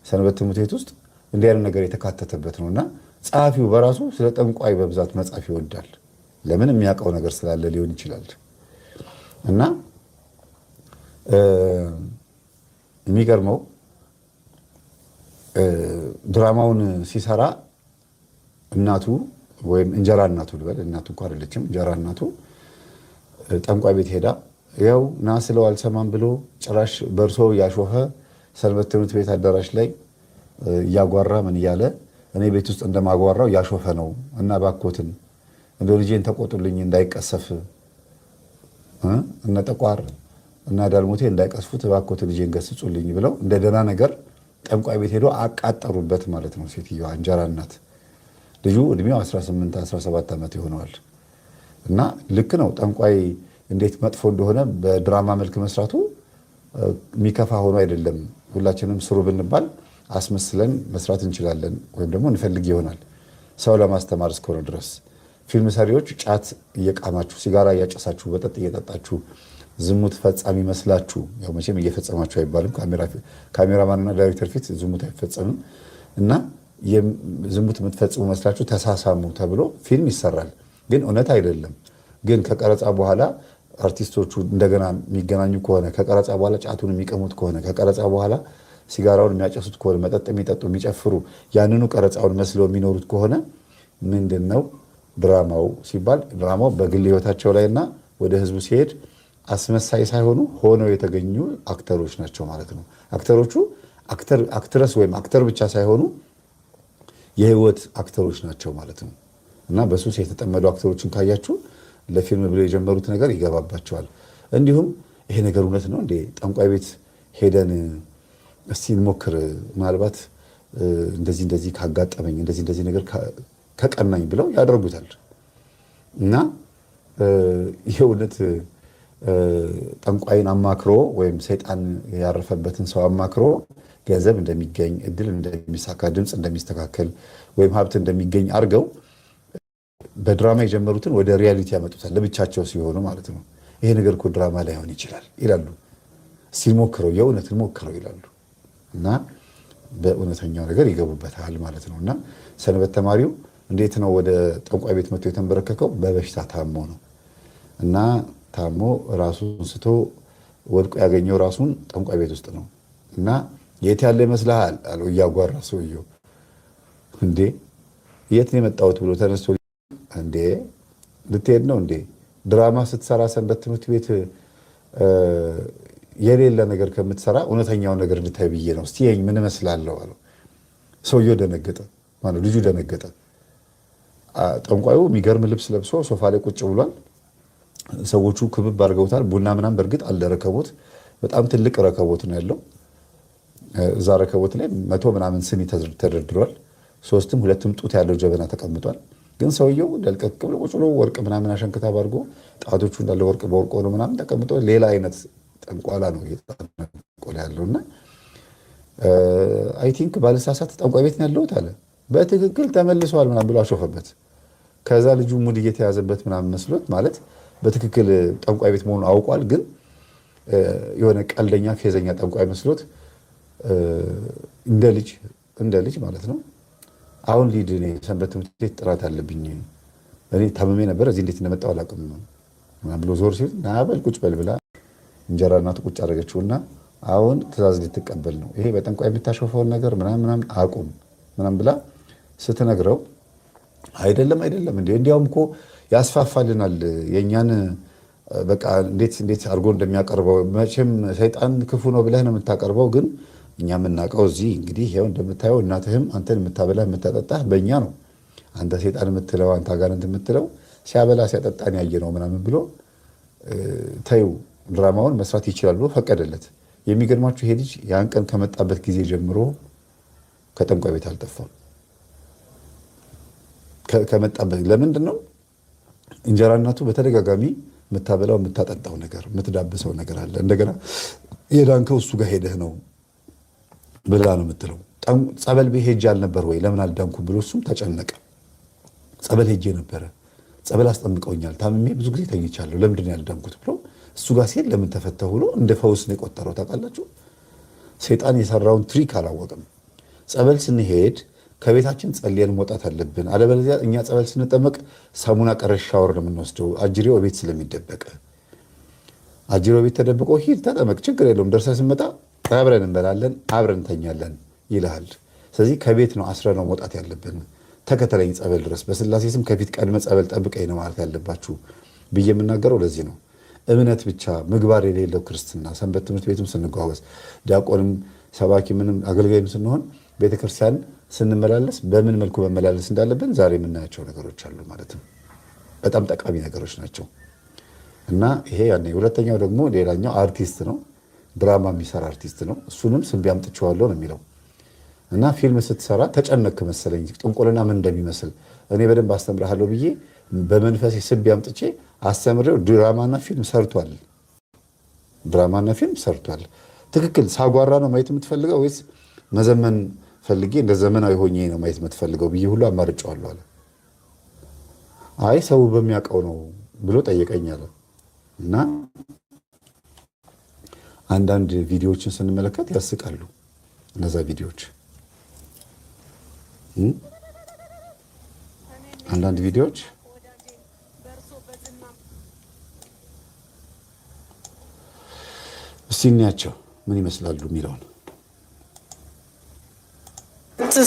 ሰንበት ትምህርት ቤት ውስጥ እንዲህ አይነት ነገር የተካተተበት ነውና ጸሐፊው በራሱ ስለ ጠንቋይ በብዛት መጻፍ ይወዳል። ለምን የሚያውቀው ነገር ስላለ ሊሆን ይችላል። እና የሚገርመው ድራማውን ሲሰራ እናቱ ወይም እንጀራ እናቱ ልበል፣ እናቱ እንኳን አይደለችም፣ እንጀራ እናቱ ጠንቋይ ቤት ሄዳ ያው ና ስለው አልሰማም ብሎ ጭራሽ በእርሶ ያሾፈ ሰንበት ትምህርት ቤት አዳራሽ ላይ እያጓራ ምን እያለ እኔ ቤት ውስጥ እንደማጓራው ያሾፈ ነው እና ባኮትን እንደ ልጄን ተቆጡልኝ እንዳይቀሰፍ እነ ጠቋር እና ዳልሞቴ እንዳይቀስፉት ባኮት ልጄን ገስጹልኝ ብለው እንደ ደህና ነገር ጠንቋይ ቤት ሄዶ አቃጠሩበት ማለት ነው። ሴትዮዋ እንጀራ እናት ልጁ እድሜው 18 17 ዓመት ይሆነዋል። እና ልክ ነው ጠንቋይ እንዴት መጥፎ እንደሆነ በድራማ መልክ መስራቱ የሚከፋ ሆኖ አይደለም። ሁላችንም ስሩ ብንባል አስመስለን መስራት እንችላለን፣ ወይም ደግሞ እንፈልግ ይሆናል ሰው ለማስተማር እስከሆነ ድረስ። ፊልም ሰሪዎች ጫት እየቃማችሁ ሲጋራ እያጨሳችሁ መጠጥ እየጠጣችሁ ዝሙት ፈጻሚ መስላችሁ፣ ያው መቼም እየፈጸማችሁ አይባልም፣ ካሜራማንና ዳይሬክተር ፊት ዝሙት አይፈጸምም። እና ዝሙት የምትፈጽሙ መስላችሁ ተሳሳሙ ተብሎ ፊልም ይሰራል። ግን እውነት አይደለም። ግን ከቀረጻ በኋላ አርቲስቶቹ እንደገና የሚገናኙ ከሆነ ከቀረጻ በኋላ ጫቱን የሚቀሙት ከሆነ ከቀረጻ በኋላ ሲጋራውን የሚያጨሱት ከሆነ መጠጥ የሚጠጡ የሚጨፍሩ ያንኑ ቀረጻውን መስለው የሚኖሩት ከሆነ ምንድነው ድራማው ሲባል ድራማው በግል ህይወታቸው ላይና ወደ ህዝቡ ሲሄድ አስመሳይ ሳይሆኑ ሆነው የተገኙ አክተሮች ናቸው ማለት ነው። አክተሮቹ አክትረስ ወይም አክተር ብቻ ሳይሆኑ የህይወት አክተሮች ናቸው ማለት ነው። እና በሱስ የተጠመዱ አክተሮችን ካያችሁ ለፊልም ብለው የጀመሩት ነገር ይገባባቸዋል። እንዲሁም ይሄ ነገር እውነት ነው እንዴ ጠንቋይ ቤት ሄደን እስቲ እንሞክር ምናልባት እንደዚህ ካጋጠመኝ እንደዚህ ነገር ከቀናኝ ብለው ያደርጉታል። እና የእውነት ጠንቋይን አማክሮ ወይም ሰይጣን ያረፈበትን ሰው አማክሮ ገንዘብ እንደሚገኝ፣ እድል እንደሚሳካ፣ ድምፅ እንደሚስተካከል ወይም ሀብት እንደሚገኝ አድርገው በድራማ የጀመሩትን ወደ ሪያሊቲ ያመጡታል፣ ለብቻቸው ሲሆኑ ማለት ነው። ይሄ ነገር እኮ ድራማ ላይሆን ይችላል ይላሉ። ሲሞክረው የእውነት ሞክረው ይላሉ እና በእውነተኛው ነገር ይገቡበታል ማለት ነው። እና ሰንበት ተማሪው እንዴት ነው ወደ ጠንቋይ ቤት መጥቶ የተንበረከከው? በበሽታ ታሞ ነው። እና ታሞ ራሱን ስቶ ወድቆ ያገኘው ራሱን ጠንቋይ ቤት ውስጥ ነው። እና የት ያለ ይመስልሃል አለው እያጓራ ሰውየው። እንዴ የት ነው የመጣሁት ብሎ ተነስቶ እንዴ ልትሄድ ነው እንዴ? ድራማ ስትሰራ ሰንበት ትምህርት ቤት የሌለ ነገር ከምትሰራ እውነተኛውን ነገር እንድታይ ብዬ ነው። እስቲ ምን እመስላለሁ አለው። ሰውየው ደነገጠ፣ ማለት ልጁ ደነገጠ። ጠንቋዩ የሚገርም ልብስ ለብሶ ሶፋ ላይ ቁጭ ብሏል። ሰዎቹ ክብብ አድርገውታል። ቡና ምናምን በእርግጥ አለ ረከቦት፣ በጣም ትልቅ ረከቦት ነው ያለው። እዛ ረከቦት ላይ 100 ምናምን ስኒ ተደርድሯል። 3ም 2ም ጡት ያለው ጀበና ተቀምጧል። ግን ሰውየው ደልቀቅ ብሎ ቁጭ ብሎ ወርቅ ምናምን አሸንክታ አድርጎ ጣቶቹ እንዳለ ወርቅ በወርቅ ሆኖ ምናምን ተቀምጦ ሌላ አይነት ጠንቋላ ነው እየተጠንቆላ ያለውና አይ ቲንክ ባለሳሳት ጠንቋይ ቤት ነው ያለሁት አለ። በትክክል ተመልሰዋል ምናምን ብሎ አሾፈበት። ከዛ ልጁ ሙድ እየተያዘበት ምናምን መስሎት ማለት በትክክል ጠንቋይ ቤት መሆኑን አውቋል። ግን የሆነ ቀልደኛ ፌዘኛ ጠንቋይ መስሎት እንደ ልጅ ማለት ነው አሁን ሊድ እኔ ሰንበት ትምህርት ቤት ጥራት አለብኝ እኔ ታመሜ ነበር እዚህ እንዴት እንደመጣሁ አላውቅም ምናምን ብሎ ዞር ሲል ና በል ቁጭ በል ብላ እንጀራ እናቱ ቁጭ አደረገችውና አሁን ትእዛዝ ልትቀበል ነው፣ ይሄ በጠንቋይ የምታሾፈውን ነገር ምናምን አቁም ምናምን ብላ ስትነግረው አይደለም እንዴ እንዲያውም እኮ ያስፋፋልናል የኛን በቃ እንዴት አድርጎ እንደሚያቀርበው መቼም ሰይጣን ክፉ ነው ብለህ ነው የምታቀርበው፣ ግን እኛ የምናውቀው እዚህ እንግዲህ ይኸው እንደምታየው እናትህም አንተን የምታበላህ የምታጠጣህ በእኛ ነው። አንተ ሰይጣን የምትለው አንተ አጋንንት የምትለው ሲያበላ ሲያጠጣን ያየ ነው ምናምን ብሎ ተይው ድራማውን መስራት ይችላል ብሎ ፈቀደለት። የሚገርማችሁ ይሄ ልጅ ያን ቀን ከመጣበት ጊዜ ጀምሮ ከጠንቋይ ቤት አልጠፋም። ከመጣበት ለምንድን ነው? እንጀራ እናቱ በተደጋጋሚ የምታበላው የምታጠጣው ነገር የምትዳብሰው ነገር አለ። እንደገና የዳንከው እሱ ጋር ሄደህ ነው ብላ ነው የምትለው። ጸበል ቤት ሄጄ አልነበር ወይ ለምን አልዳንኩም ብሎ እሱም ተጨነቀ። ጸበል ሄጄ ነበረ፣ ጸበል አስጠምቀውኛል፣ ታምሜ ብዙ ጊዜ ተኝቻለሁ፣ ለምንድን ነው ያልዳንኩት ብሎ እሱ ጋር ሲሄድ ለምን ተፈተሁ ብሎ እንደ ፈውስ ነው የቆጠረው። ታውቃላችሁ ሰይጣን የሰራውን ትሪክ አላወቅም። ጸበል ስንሄድ ከቤታችን ጸልየን መውጣት አለብን። አለበለዚያ እኛ ጸበል ስንጠመቅ ሳሙና ቀረሽ ሻወር ነው የምንወስደው። አጅሬው ቤት ስለሚደበቅ አጅሬው ቤት ተደብቆ ሂድ ተጠመቅ፣ ችግር የለውም ደርሰህ ስንመጣ አብረን እንበላለን አብረን እንተኛለን ይልሃል። ስለዚህ ከቤት ነው አስረ ነው መውጣት ያለብን። ተከተለኝ ጸበል ድረስ በስላሴ ስም ከፊት ቀድመ ጸበል ጠብቀኝ ነው ማለት ያለባችሁ ብዬ የምናገረው ለዚህ ነው። እምነት ብቻ ምግባር የሌለው ክርስትና ሰንበት ትምህርት ቤቱም ስንጓጓዝ ዲያቆንም ሰባኪ ምንም አገልጋይም ስንሆን ቤተክርስቲያን ስንመላለስ በምን መልኩ መመላለስ እንዳለብን ዛሬ የምናያቸው ነገሮች አሉ ማለት ነው። በጣም ጠቃሚ ነገሮች ናቸው እና ይሄ ያኔ። ሁለተኛው ደግሞ ሌላኛው አርቲስት ነው፣ ድራማ የሚሰራ አርቲስት ነው። እሱንም ስም ቢያምጥቼዋለሁ ነው የሚለው እና ፊልም ስትሰራ ተጨነክ መሰለኝ ጥንቆልና ምን እንደሚመስል እኔ በደንብ አስተምርሃለሁ ብዬ በመንፈሴ ስም ቢያምጥቼ አስተምሬው ድራማና ፊልም ሰርቷል። ድራማና ፊልም ሰርቷል። ትክክል ሳጓራ ነው ማየት የምትፈልገው ወይስ መዘመን ፈልጌ እንደ ዘመናዊ ሆኜ ነው ማየት የምትፈልገው ብዬ ሁሉ አማርጨዋለሁ አለ። አይ ሰው በሚያውቀው ነው ብሎ ጠየቀኛል። እና አንዳንድ ቪዲዮዎችን ስንመለከት ያስቃሉ። እነዛ ቪዲዮዎች አንዳንድ ቪዲዮዎች እስቲ እንያቸው ምን ይመስላሉ የሚለውን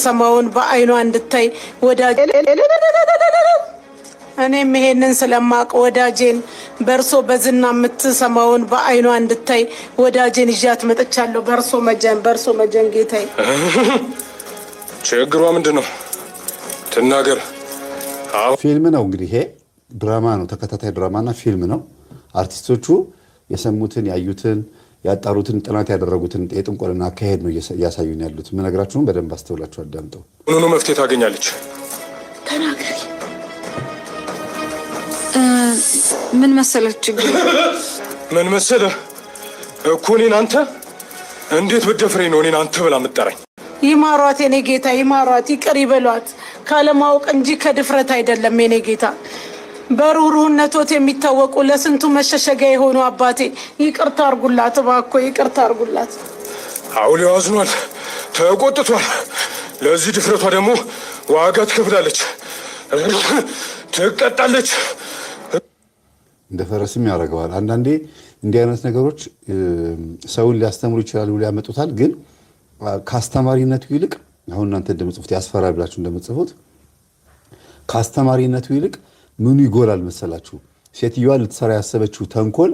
ሰማውን በአይኗ እንድታይ ወዳጅ እኔም ይሄንን ስለማቅ ወዳጄን በርሶ በዝና የምትሰማውን በአይኗ እንድታይ ወዳጄን ይዣት መጥቻለሁ። በርሶ መጀን ጌታዬ። ችግሯ ምንድን ነው? ትናገር። ፊልም ነው እንግዲህ ይሄ ድራማ ነው፣ ተከታታይ ድራማና ፊልም ነው። አርቲስቶቹ የሰሙትን ያዩትን ያጣሩትን ጥናት ያደረጉትን የጥንቆልና አካሄድ ነው እያሳዩን ያሉት። ምነግራችሁም በደንብ አስተውላችሁ አዳምጠው። ምኑ መፍትሄ ታገኛለች? ተናገሪ። ምን መሰለች? ምን መሰለ እኮ እኔን አንተ እንዴት ብትደፍረኝ ነው እኔን አንተ ብላ የምትጠራኝ? ይማሯት የኔ ጌታ ይማሯት፣ ይቅር ይበሏት። ካለማወቅ እንጂ ከድፍረት አይደለም የኔ ጌታ። በሩህሩህነቶት የሚታወቁ ለስንቱ መሸሸጊያ የሆኑ አባቴ ይቅርታ አርጉላት እባክዎ፣ ይቅርታ አርጉላት። አውሌው አዝኗል፣ ተቆጥቷል። ለዚህ ድፍረቷ ደግሞ ዋጋ ትከፍላለች፣ ትቀጣለች። እንደ ፈረስም ያደርገዋል። አንዳንዴ እንዲህ አይነት ነገሮች ሰውን ሊያስተምሩ ይችላሉ፣ ሊያመጡታል። ግን ከአስተማሪነቱ ይልቅ አሁን እናንተ እንደምጽፉት ያስፈራል ብላችሁ እንደምጽፉት ከአስተማሪነቱ ይልቅ ምኑ ይጎላል መሰላችሁ? ሴትዮዋ ልትሰራ ያሰበችው ተንኮል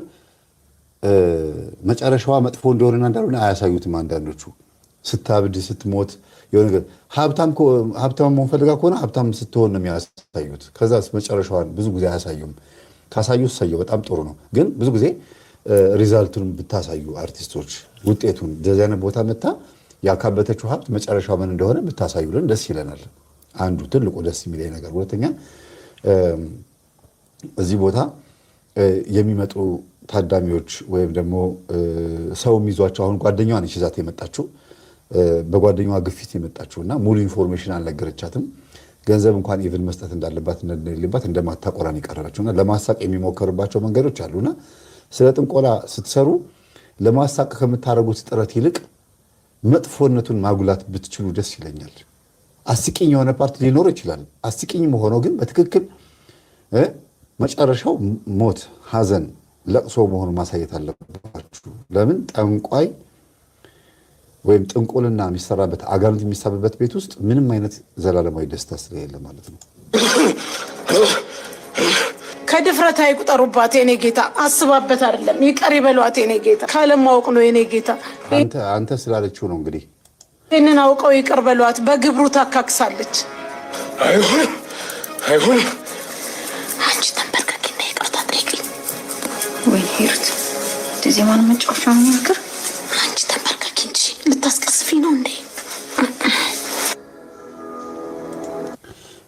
መጨረሻዋ መጥፎ እንደሆነና እንዳልሆነ አያሳዩትም። አንዳንዶቹ ስታብድ ስትሞት የሆነ ነገር ሀብታም መሆን ፈልጋ ከሆነ ሀብታም ስትሆን ነው የሚያሳዩት። ከዛ መጨረሻዋን ብዙ ጊዜ አያሳዩም። ካሳዩ ሰየው በጣም ጥሩ ነው። ግን ብዙ ጊዜ ሪዛልቱን ብታሳዩ አርቲስቶች ውጤቱን እንደዚህ አይነት ቦታ መታ ያካበተችው ሀብት መጨረሻው ምን እንደሆነ ብታሳዩልን ደስ ይለናል። አንዱ ትልቁ ደስ የሚለኝ ነገር። ሁለተኛ እዚህ ቦታ የሚመጡ ታዳሚዎች ወይም ደግሞ ሰው የሚይዟቸው አሁን ጓደኛዋ ነች ይዛት የመጣችው በጓደኛዋ ግፊት የመጣችው እና ሙሉ ኢንፎርሜሽን አልነገረቻትም። ገንዘብ እንኳን ኢቭን መስጠት እንዳለባት እንደሌለባት እንደማታቆራን የቀረበችውና ለማሳቅ የሚሞከርባቸው መንገዶች አሉና ስለ ጥንቆላ ስትሰሩ ለማሳቅ ከምታደርጉት ጥረት ይልቅ መጥፎነቱን ማጉላት ብትችሉ ደስ ይለኛል። አስቂኝ የሆነ ፓርት ሊኖር ይችላል። አስቂኝ መሆነው ግን በትክክል መጨረሻው ሞት፣ ሐዘን፣ ለቅሶ መሆኑን ማሳየት አለባችሁ። ለምን ጠንቋይ ወይም ጥንቁልና የሚሰራበት አጋንንት የሚሳብበት ቤት ውስጥ ምንም አይነት ዘላለማዊ ደስታ ስለሌለ ማለት ነው። ከድፍረት አይቁጠሩባት የኔ ጌታ። አስባበት አይደለም፣ ይቅር ይበሏት የኔ ጌታ። ካለማወቅ ነው የኔ ጌታ። አንተ ስላለችው ነው እንግዲህ። ይህንን አውቀው ይቅር በሏት። በግብሩ ታካክሳለች። አይሆንም፣ አይሆንም። አንቺ ተንበርከኪና ይቅርታ ጠይቂኝ። ወይ ሂሩት እንደዚህ ማን መጫወቻ ነው የሚያክር? አንቺ ተንበርከኪ እንጂ ልታስቀስፊ ነው እንዴ?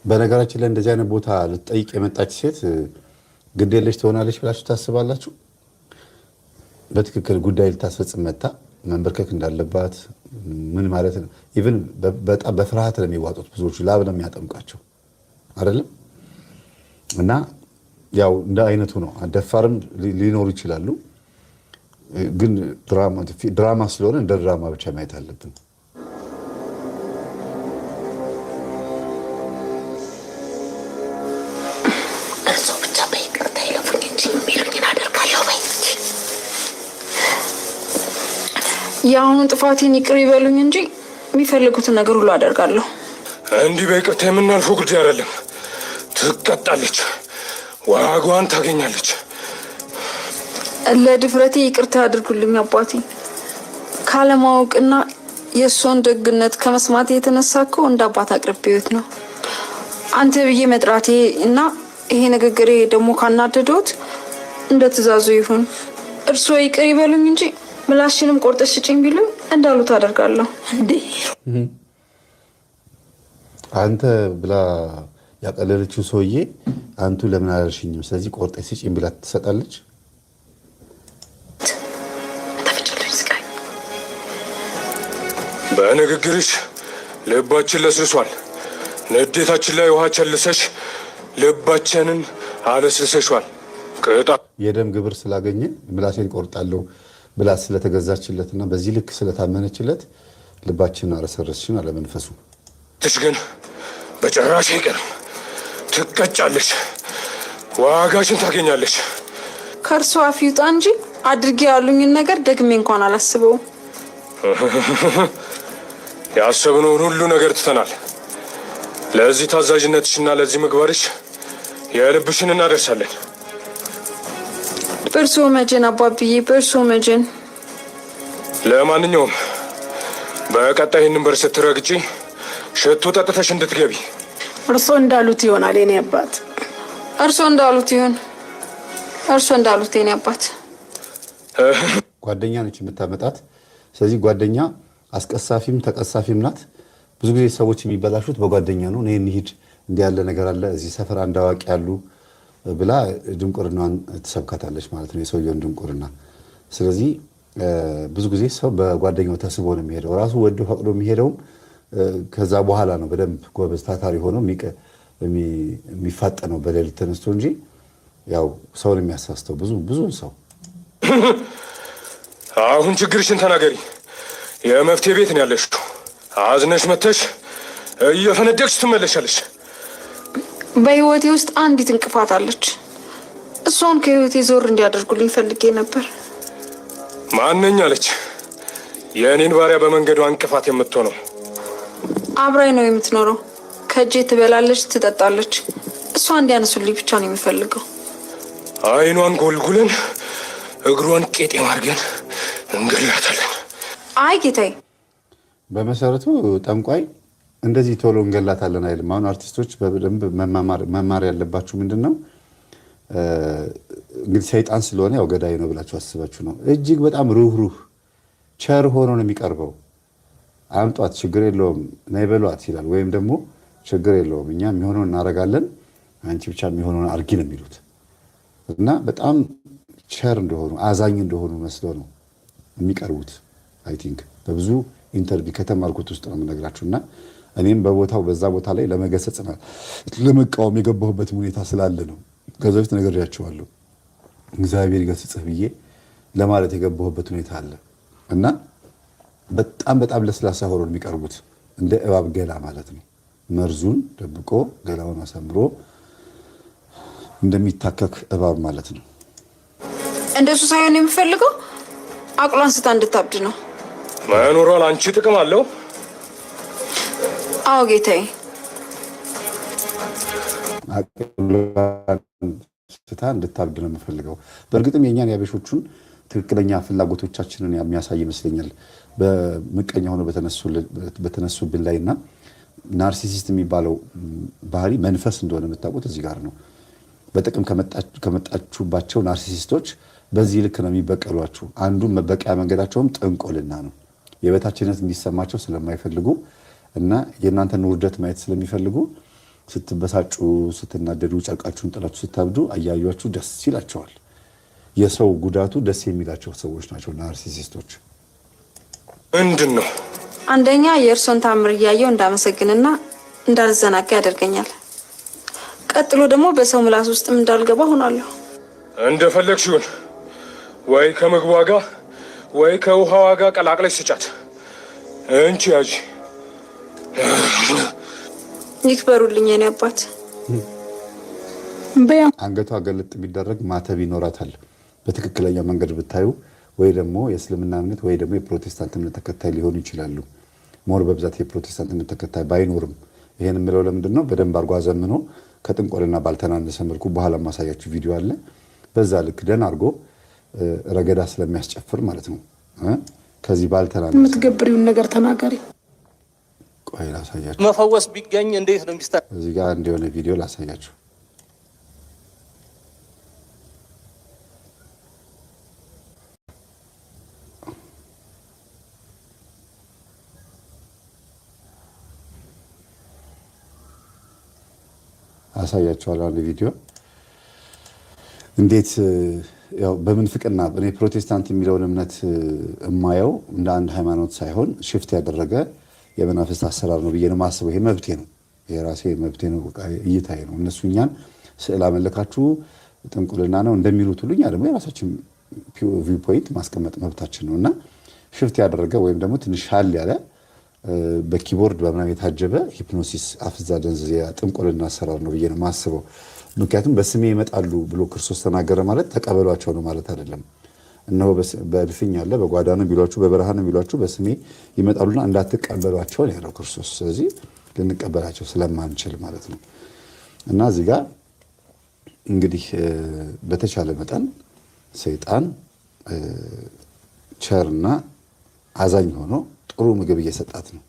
በነገራችን ላይ እንደዚህ አይነት ቦታ ልትጠይቅ የመጣች ሴት ግዴለሽ ትሆናለች ብላችሁ ታስባላችሁ? በትክክል ጉዳይ ልታስፈጽም መጣ መንበርከክ እንዳለባት ምን ማለት ነው? ኢቭን በጣም በፍርሃት ነው የሚዋጡት ብዙዎቹ፣ ላብ ነው የሚያጠምቃቸው አይደለም። እና ያው እንደ አይነቱ ነው። ደፋርም ሊኖሩ ይችላሉ። ግን ድራማ ስለሆነ እንደ ድራማ ብቻ ማየት አለብን። የአሁኑን ጥፋቴን ይቅር ይበሉኝ እንጂ የሚፈልጉትን ነገር ሁሉ አደርጋለሁ። እንዲህ በይቅርታ የምናልፈው ጉዳይ አይደለም። ትቀጣለች፣ ዋጋዋን ታገኛለች። ለድፍረቴ ይቅርታ ያድርጉልኝ አባቴ። ካለማወቅና የእሷን ደግነት ከመስማት የተነሳ እኮ እንደ አባት አቅርቤዎት ነው። አንተ ብዬ መጥራቴ እና ይሄ ንግግሬ ደግሞ ካናደዶት እንደ ትእዛዙ ይሁን። እርስዎ ይቅር ይበሉኝ እንጂ ምላሽንም ቆርጠሽ ስጪኝ ቢሉኝ እንዳሉት አደርጋለሁ። እንዴ አንተ ብላ ያቀለለችው ሰውዬ አንቱ ለምን አላልሽኝም? ስለዚህ ቆርጠሽ ስጪኝ ብላ ትሰጣለች። በንግግርሽ ልባችን ለስልሷል። ንዴታችን ላይ ውሃ ቸልሰሽ ልባችንን አለስልሰሿል። የደም ግብር ስላገኘ ምላሴን ቆርጣለሁ ብላ ስለተገዛችለትና በዚህ ልክ ስለታመነችለት ልባችንን አረሰረስሽን አለመንፈሱ። ትሽ ግን በጭራሽ አይቀርም። ትቀጫለሽ፣ ዋጋሽን ታገኛለሽ። ከእርሷ አፍ ይውጣ እንጂ አድርጌ ያሉኝን ነገር ደግሜ እንኳን አላስበውም። ያሰብነውን ሁሉ ነገር ትተናል። ለዚህ ታዛዥነትሽና ለዚህ ምግባርሽ የልብሽን እናደርሳለን። በእርስዎ መጀን አባብዬ፣ በእርስዎ መጀን። ለማንኛውም በቀጣይ ይህንን በር ስትረግጪ ሽቶ ጠጥተሽ እንድትገቢ። እርስዎ እንዳሉት ይሆናል የኔ አባት። እርስዎ እንዳሉት ይሁን። እርስዎ እንዳሉት የኔ አባት። ጓደኛ ነች የምታመጣት። ስለዚህ ጓደኛ አስቀሳፊም ተቀሳፊም ናት። ብዙ ጊዜ ሰዎች የሚበላሹት በጓደኛ ነው። እኔ እንሂድ እንዲህ ያለ ነገር አለ እዚህ ሰፈር አንድ አዋቂ ያሉ ብላ ድንቁርናን ትሰብካታለች ማለት ነው፣ የሰውየውን ድንቁርና። ስለዚህ ብዙ ጊዜ ሰው በጓደኛው ተስቦ ነው የሚሄደው። ራሱ ወዶ ፈቅዶ የሚሄደውም ከዛ በኋላ ነው በደንብ ጎበዝ ታታሪ ሆኖ የሚፋጠነው በሌሊት ተነስቶ እንጂ ያው ሰውን የሚያሳስተው ብዙ ሰው። አሁን ችግርሽን ተናገሪ። የመፍትሄ ቤት ነው ያለሽው። አዝነሽ መተሽ እየፈነደቅሽ ትመለሻለሽ። በህይወቴ ውስጥ አንዲት እንቅፋት አለች። እሷን ከህይወቴ ዞር እንዲያደርጉልኝ ፈልጌ ነበር። ማነኝ አለች? የእኔን ባሪያ በመንገዷ እንቅፋት የምትሆነው? አብራኝ ነው የምትኖረው። ከእጄ ትበላለች፣ ትጠጣለች። እሷ እንዲያነሱልኝ ብቻ ነው የሚፈልገው። አይኗን ጎልጉለን እግሯን ቄጤማ አድርገን እንገላታለን። አይ ጌታዬ፣ በመሰረቱ ጠንቋይ እንደዚህ ቶሎ እንገላታለን አይልም። አሁን አርቲስቶች በደንብ መማር ያለባችሁ ምንድን ነው እንግዲህ ሰይጣን ስለሆነ ያው ገዳይ ነው ብላችሁ አስባችሁ ነው። እጅግ በጣም ሩህሩህ ቸር ሆኖ ነው የሚቀርበው። አምጧት ችግር የለውም ነይ በሏት ይላል። ወይም ደግሞ ችግር የለውም እኛ የሚሆነውን እናደርጋለን አንቺ ብቻ የሚሆነውን አርጊ ነው የሚሉት። እና በጣም ቸር እንደሆኑ አዛኝ እንደሆኑ መስሎ ነው የሚቀርቡት። አይ ቲንክ በብዙ ኢንተርቪው ከተማርኩት ውስጥ ነው የምነግራችሁ። እና እኔም በቦታው በዛ ቦታ ላይ ለመገሰጽና ለመቃወም የገባሁበት ሁኔታ ስላለ ነው። ከዛ በፊት ነግሬያቸዋለሁ። እግዚአብሔር ይገስጽህ ብዬ ለማለት የገባሁበት ሁኔታ አለ። እና በጣም ለስላሳ ሆኖ የሚቀርቡት እንደ እባብ ገላ ማለት ነው። መርዙን ደብቆ ገላውን አሳምሮ እንደሚታከክ እባብ ማለት ነው። እንደሱ ሳይሆን የሚፈልገው አቅሏን ስታ እንድታብድ ነው። መኖሯ ለአንቺ ጥቅም አለው? አዎ ጌታዬ። ስታ እንድታብድ ነው የምፈልገው። በእርግጥም የእኛን ያበሾቹን ትክክለኛ ፍላጎቶቻችንን የሚያሳይ ይመስለኛል። በምቀኛ ሆኖ በተነሱብን ላይ እና ናርሲሲስት የሚባለው ባህሪ መንፈስ እንደሆነ የምታውቁት እዚህ ጋር ነው። በጥቅም ከመጣችሁባቸው ናርሲሲስቶች በዚህ ልክ ነው የሚበቀሏችሁ። አንዱን መበቀያ መንገዳቸውም ጥንቆልና ነው። የበታችነት እንዲሰማቸው ስለማይፈልጉ እና የእናንተን ውርደት ማየት ስለሚፈልጉ ስትበሳጩ፣ ስትናደዱ፣ ጨርቃችሁን ጥላችሁ ስታብዱ አያዩችሁ ደስ ይላቸዋል። የሰው ጉዳቱ ደስ የሚላቸው ሰዎች ናቸው ናርሲሲስቶች። ምንድን ነው? አንደኛ የእርሶን ታምር እያየው እንዳመሰግንና እንዳልዘናጋ ያደርገኛል። ቀጥሎ ደግሞ በሰው ምላስ ውስጥም እንዳልገባ ሆናለሁ። እንደፈለግሽ ይሁን። ወይ ከምግቧ ጋር ወይ ከውሃዋ ጋር ቀላቅለሽ ስጫት። እንቺ ያጂ ይክበሩልኝ የኔ አባት። አንገቷ ገለጥ ቢደረግ ማተብ ይኖራታል። በትክክለኛ መንገድ ብታዩ ወይ ደግሞ የእስልምና እምነት ወይ ደግሞ የፕሮቴስታንት እምነት ተከታይ ሊሆኑ ይችላሉ። ሞር በብዛት የፕሮቴስታንት እምነት ተከታይ ባይኖርም ይሄን የምለው ለምንድን ነው? በደንብ አድርጎ አዘምኖ ከጥንቆልና ባልተናነሰ መልኩ በኋላ ማሳያችሁ ቪዲዮ አለ። በዛ ልክ ደን አድርጎ ረገዳ ስለሚያስጨፍር ማለት ነው። ከዚህ ባልተናነሰ የምትገብሪውን ነገር ተናገሪ። ቆይ ላሳያችሁ። መፈወስ ቢገኝ እንዴት ነው ሚስታ? እዚህ ጋር እንደሆነ ቪዲዮ ላሳያችሁ። አሳያችኋለሁ አንድ ቪዲዮ እንዴት ያው በምንፍቅና እኔ ፕሮቴስታንት የሚለውን እምነት የማየው እንደ አንድ ሃይማኖት ሳይሆን ሽፍት ያደረገ የመናፍስት አሰራር ነው ብዬ ነው የማስበው። ይሄ መብቴ ነው፣ የራሴ መብቴ ነው፣ እይታዬ ነው። እነሱ እኛን ስዕል አመለካችሁ ጥንቁልና ነው እንደሚሉት ሁሉ እኛ ደግሞ የራሳችን ቪው ፖይንት ማስቀመጥ መብታችን ነው እና ሽፍት ያደረገ ወይም ደግሞ ትንሽ ሻል ያለ በኪቦርድ በምናምን የታጀበ ሂፕኖሲስ አፍዛ ደንዝ ጥንቁልና አሰራር ነው ብዬ ነው የማስበው። ምክንያቱም በስሜ ይመጣሉ ብሎ ክርስቶስ ተናገረ ማለት ተቀበሏቸው ነው ማለት አይደለም። እነሆ በእልፍኝ አለ በጓዳ ነው ቢሏችሁ በበረሃ ነው ቢሏችሁ በስሜ ይመጣሉና እንዳትቀበሏቸው ነው ያለው ክርስቶስ። ስለዚህ ልንቀበላቸው ስለማንችል ማለት ነው። እና እዚህ ጋር እንግዲህ በተቻለ መጠን ሰይጣን ቸርና አዛኝ ሆኖ ጥሩ ምግብ እየሰጣት ነው።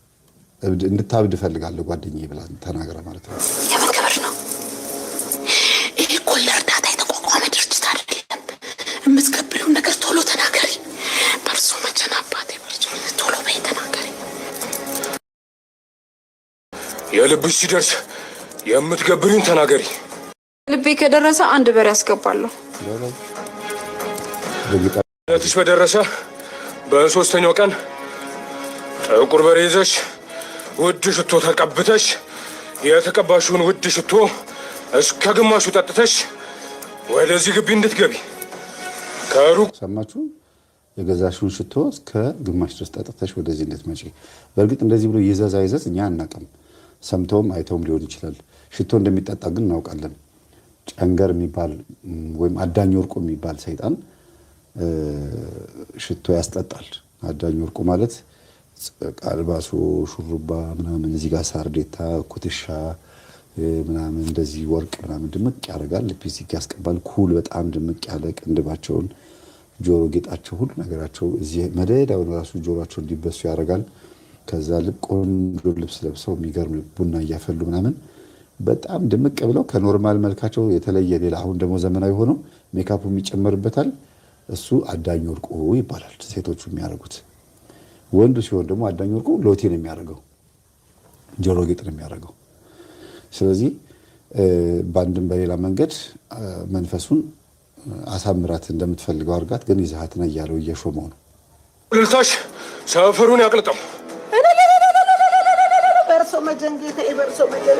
እንድታብድ እፈልጋለሁ ጓደኛዬ ብላ ተናገረ ማለት ነው። የምን ክብር ነው ይህ? እኮ ለእርዳታ የተቋቋመ ድርጅት አይደለም። የምትገብሪውን ነገር ቶሎ ተናገሪ። በእርሱ መቼን አባቴ በርሱ ቶሎ በይ ተናገሪ። የልብሽ ሲደርስ የምትገብሪውን ተናገሪ። ልቤ ከደረሰ አንድ በሬ ያስገባለሁ። ነትሽ በደረሰ በሶስተኛው ቀን ጥቁር በሬ ይዘሽ ውድ ሽቶ ተቀብተሽ የተቀባሽውን ውድ ሽቶ እስከ ግማሹ ጠጥተሽ ወደዚህ ግቢ እንድትገቢ ከሩቅ ሰማችሁ። የገዛሽውን ሽቶ እስከ ግማሽ ድረስ ጠጥተሽ ወደዚህ እንድትመጪ። በእርግጥ እንደዚህ ብሎ ይዘዝ አይዘዝ እኛ አናውቅም። ሰምተውም አይተውም ሊሆን ይችላል። ሽቶ እንደሚጠጣ ግን እናውቃለን። ጨንገር የሚባል ወይም አዳኝ ወርቁ የሚባል ሰይጣን ሽቶ ያስጠጣል። አዳኝ ወርቁ ማለት ቃልባሶ ሹሩባ ምናምን እዚህ ጋር ሳርዴታ ኩትሻ ምናምን እንደዚህ ወርቅ ምናምን ድምቅ ያደርጋል። ሊፕስቲክ ያስቀባል። ኩል በጣም ድምቅ ያለ ቅንድባቸውን፣ ጆሮ ጌጣቸው፣ ሁሉ ነገራቸው እዚህ መደዳውን ራሱ ጆሮቸው እንዲበሱ ያደርጋል። ከዛ ቆንጆ ልብስ ለብሰው የሚገርም ቡና እያፈሉ ምናምን በጣም ድምቅ ብለው ከኖርማል መልካቸው የተለየ ሌላ አሁን ደግሞ ዘመናዊ ሆኖ ሜካፑ የሚጨመርበታል። እሱ አዳኝ ወርቁ ይባላል። ሴቶቹ የሚያደርጉት። ወንዱ ሲሆን ደግሞ አዳኝ ወርቁ ሎቴ ነው የሚያደርገው፣ ጆሮ ጌጥ ነው የሚያደርገው። ስለዚህ በአንድም በሌላ መንገድ መንፈሱን አሳምራት እንደምትፈልገው አድርጋት፣ ግን ይዛሃት ነው እያለው እየሾመው ነው። ልልታሽ ሰፈሩን ያቅልጠው። በርሶ መጀንጌታ በርሶ መጀን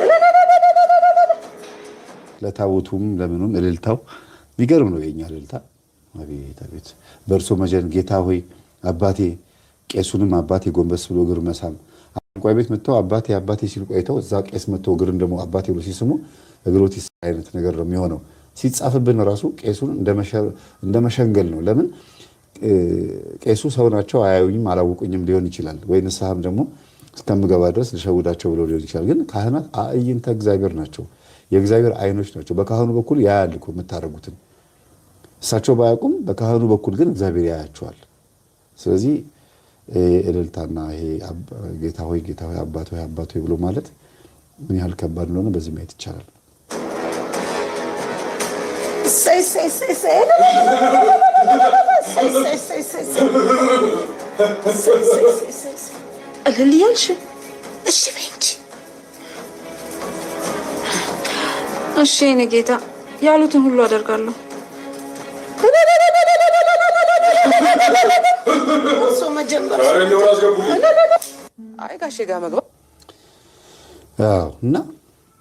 ለታቦቱም ለምኑም እልልታው የሚገርም ነው። የኛ እልልታ አቤት አቤት። በርሶ መጀን ጌታ ሆይ አባቴ፣ ቄሱንም አባቴ ጎንበስ ብሎ እግር መሳም። አንቋይ ቤት መጥተው አባቴ አባቴ ሲሉ ቆይተው እዛ ቄስ መጥተው እግርን ደግሞ አባቴ ብሎ ሲስሙ እግሮት አይነት ነገር ነው የሚሆነው። ሲጻፍብን ራሱ ቄሱን እንደመሸንገል ነው። ለምን ቄሱ ሰው ናቸው አያዩኝም አላውቁኝም ሊሆን ይችላል። ወይ ንስሐም ደግሞ እስከምገባ ድረስ ልሸውዳቸው ብለው ሊሆን ይችላል። ግን ካህናት አዕይንተ እግዚአብሔር ናቸው፣ የእግዚአብሔር አይኖች ናቸው። በካህኑ በኩል ያያል እኮ የምታደርጉትን። እሳቸው ባያውቁም በካህኑ በኩል ግን እግዚአብሔር ያያቸዋል። ስለዚህ እልልታና ይሄ ጌታ ሆይ ጌታ ሆይ አባት ሆይ አባት ሆይ ብሎ ማለት ምን ያህል ከባድ እንደሆነ በዚህ ማየት ይቻላል። እልል እያልሽ እሺ በይ እንጂ። እሺ የእኔ ጌታ ያሉትን ሁሉ አደርጋለሁ። እሱ መጀመሪያ አይ ጋሼ ጋር መግባት እና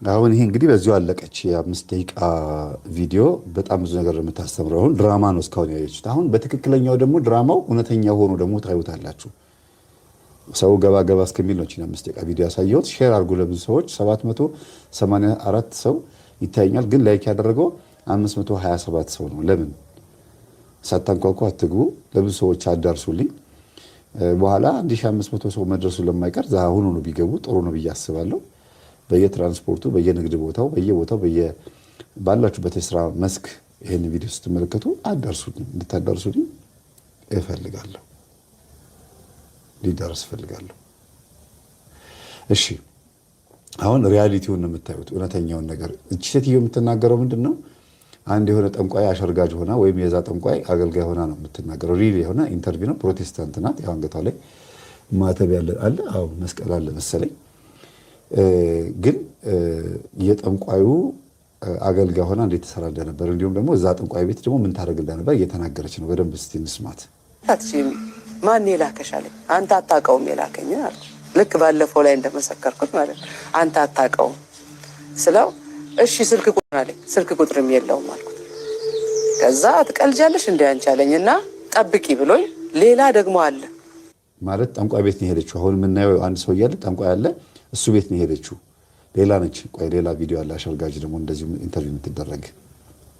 አሁን ይሄ እንግዲህ በዚሁ አለቀች። የ5 ደቂቃ ቪዲዮ በጣም ብዙ ነገር የምታስተምረው አሁን ድራማ ነው እስካሁን ያየችት። አሁን በትክክለኛው ደግሞ ድራማው እውነተኛ ሆኖ ደግሞ ታዩታላችሁ። ሰው ገባ ገባ እስከሚል ነው 5 ደቂቃ ቪዲዮ ያሳየሁት። ሼር አድርጉ ለብዙ ሰዎች። 784 ሰው ይታየኛል፣ ግን ላይክ ያደረገው 527 ሰው ነው። ለምን ሳታንኳኳ አትግቡ፣ ለብዙ ሰዎች አዳርሱልኝ። በኋላ 1500 ሰው መድረሱ ለማይቀር አሁን ነው ቢገቡ ጥሩ ነው ብዬ አስባለሁ። በየትራንስፖርቱ በየንግድ ቦታው በየቦታው ባላችሁበት የስራ መስክ ይሄን ቪዲዮ ስትመለከቱ እንድታዳርሱልኝ እፈልጋለሁ። ሊዳርስ እፈልጋለሁ። እሺ አሁን ሪያሊቲውን ነው የምታዩት፣ እውነተኛውን ነገር። እቺ ሴትዮ የምትናገረው ምንድን ነው? አንድ የሆነ ጠንቋይ አሸርጋጅ ሆና ወይም የዛ ጠንቋይ አገልጋይ ሆና ነው የምትናገረው። ሪል የሆነ ኢንተርቪው ነው። ፕሮቴስታንት ናት። ያው አንገቷ ላይ ማተብ ያለ አለ፣ አዎ መስቀል አለ መሰለኝ። ግን የጠንቋዩ አገልጋይ ሆና እንዴት ተሰራ እንደነበር እንዲሁም ደግሞ እዛ ጠንቋይ ቤት ደግሞ ምን ታደርግ እንደነበር እየተናገረች ነው። በደንብ እስቲ እንስማት። ማን የላከሽ አለኝ። አንተ አታውቀውም የላከኝ አልኩ። ልክ ባለፈው ላይ እንደመሰከርኩት ማለት ነው። አንተ አታውቀውም ስለው እሺ ስልክ ቁጥር አለኝ። ስልክ ቁጥርም የለውም አልኩት። ከዛ ትቀልጃለሽ እንደ አንቺ አለኝ እና ጠብቂ ብሎኝ ሌላ ደግሞ አለ ማለት ጠንቋይ ቤት ነው የሄደችው። አሁን የምናየው አንድ ሰው እያለ ጠንቋይ አለ፣ እሱ ቤት ነው የሄደችው። ሌላ ነች። ቆይ ሌላ ቪዲዮ አለ፣ አሸርጋጅ ደግሞ እንደዚህ ኢንተርቪው የምትደረግ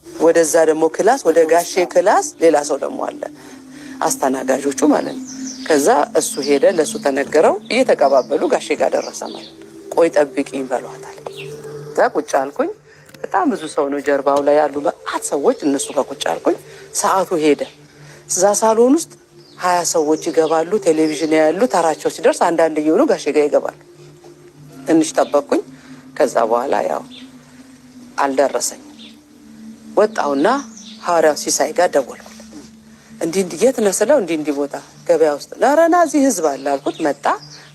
ወደዛ ደግሞ ክላስ ወደ ጋሼ ክላስ ሌላ ሰው ደግሞ አለ፣ አስተናጋጆቹ ማለት ነው። ከዛ እሱ ሄደ፣ ለሱ ተነገረው፣ እየተቀባበሉ ጋሼ ጋር ደረሰ ማለት ቆይ ጠብቂኝ በሏታል። ከዛ ቁጭ አልኩኝ። በጣም ብዙ ሰው ነው ጀርባው ላይ ያሉ በአት ሰዎች፣ እነሱ ጋር ቁጭ አልኩኝ። ሰዓቱ ሄደ። እዛ ሳሎን ውስጥ 20 ሰዎች ይገባሉ፣ ቴሌቪዥን ያሉ። ተራቸው ሲደርስ አንዳንድ እየሆኑ ጋሼ ጋር ይገባሉ። ትንሽ ጠበቅኩኝ። ከዛ በኋላ ያው አልደረሰኝ። ወጣውና ሐዋርያው ሲሳይ ጋር ደወልኩ። እንዲህ የት ነህ ስለው እንዲህ ቦታ ገበያ ውስጥ ለረና እዚህ ህዝብ አለ አልኩት። መጣ።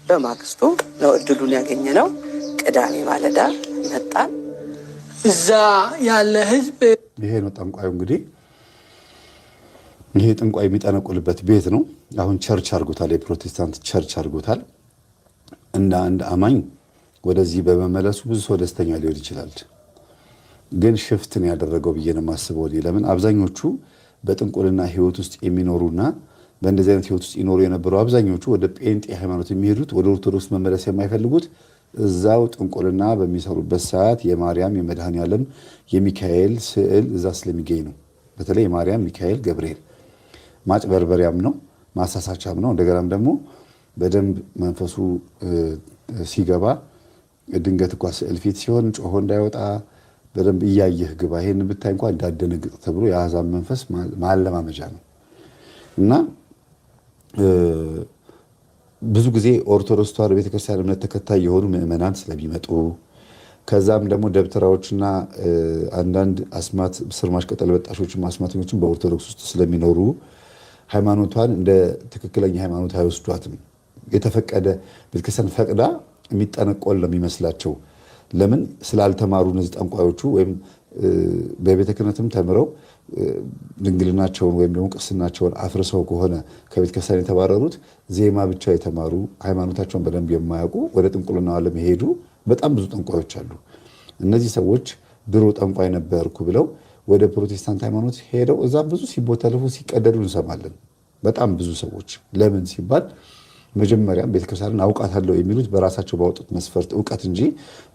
በማግስቱ ነው እድሉን ያገኘ ነው። ቅዳሜ ማለዳ መጣን። እዛ ያለ ህዝብ ይሄ ነው ጠንቋዩ። እንግዲህ ይሄ ጠንቋይ የሚጠነቁልበት ቤት ነው። አሁን ቸርች አድርጎታል፣ የፕሮቴስታንት ቸርች አድርጎታል። እንደ አንድ አማኝ ወደዚህ በመመለሱ ብዙ ሰው ደስተኛ ሊሆን ይችላል። ግን ሽፍትን ያደረገው ብዬ ነው የማስበው። ለምን አብዛኞቹ በጥንቁልና ህይወት ውስጥ የሚኖሩና በእንደዚህ አይነት ህይወት ውስጥ ይኖሩ የነበሩ አብዛኞቹ ወደ ጴንጤ ሃይማኖት የሚሄዱት ወደ ኦርቶዶክስ መመለስ የማይፈልጉት እዛው ጥንቁልና በሚሰሩበት ሰዓት የማርያም የመድኃኔዓለም የሚካኤል ስዕል እዛ ስለሚገኝ ነው። በተለይ የማርያም ሚካኤል ገብርኤል ማጭበርበሪያም ነው ማሳሳቻም ነው። እንደገናም ደግሞ በደንብ መንፈሱ ሲገባ ድንገት እንኳ ስዕል ፊት ሲሆን ጮሆ እንዳይወጣ በደንብ እያየህ ግባ፣ ይሄን ብታይ እንኳን እንዳደነግጥ ተብሎ የአሕዛብ መንፈስ ማለማመጃ ነው። እና ብዙ ጊዜ ኦርቶዶክስ ተዋሕዶ ቤተክርስቲያን እምነት ተከታይ የሆኑ ምዕመናን ስለሚመጡ ከዛም ደግሞ ደብተራዎችና አንዳንድ አስማት ስርማሽ ቅጠል በጣሾችም አስማተኞችም በኦርቶዶክስ ውስጥ ስለሚኖሩ ሃይማኖቷን እንደ ትክክለኛ ሃይማኖት አይወስዷትም። የተፈቀደ ቤተክርስቲያን ፈቅዳ የሚጠነቆል ነው የሚመስላቸው። ለምን ስላልተማሩ እነዚህ ጠንቋዮቹ ወይም በቤተ ክህነትም ተምረው ድንግልናቸውን ወይም ደግሞ ቅስናቸውን አፍርሰው ከሆነ ከቤተ ክርስቲያን የተባረሩት ዜማ ብቻ የተማሩ ሃይማኖታቸውን በደንብ የማያውቁ ወደ ጥንቁልና ዓለም የሄዱ በጣም ብዙ ጠንቋዮች አሉ። እነዚህ ሰዎች ድሮ ጠንቋይ ነበርኩ ብለው ወደ ፕሮቴስታንት ሃይማኖት ሄደው እዛ ብዙ ሲቦተልፉ ሲቀደዱ እንሰማለን። በጣም ብዙ ሰዎች ለምን ሲባል መጀመሪያም ቤተክርስቲያንን አውቃታለሁ የሚሉት በራሳቸው ባወጡት መስፈርት እውቀት እንጂ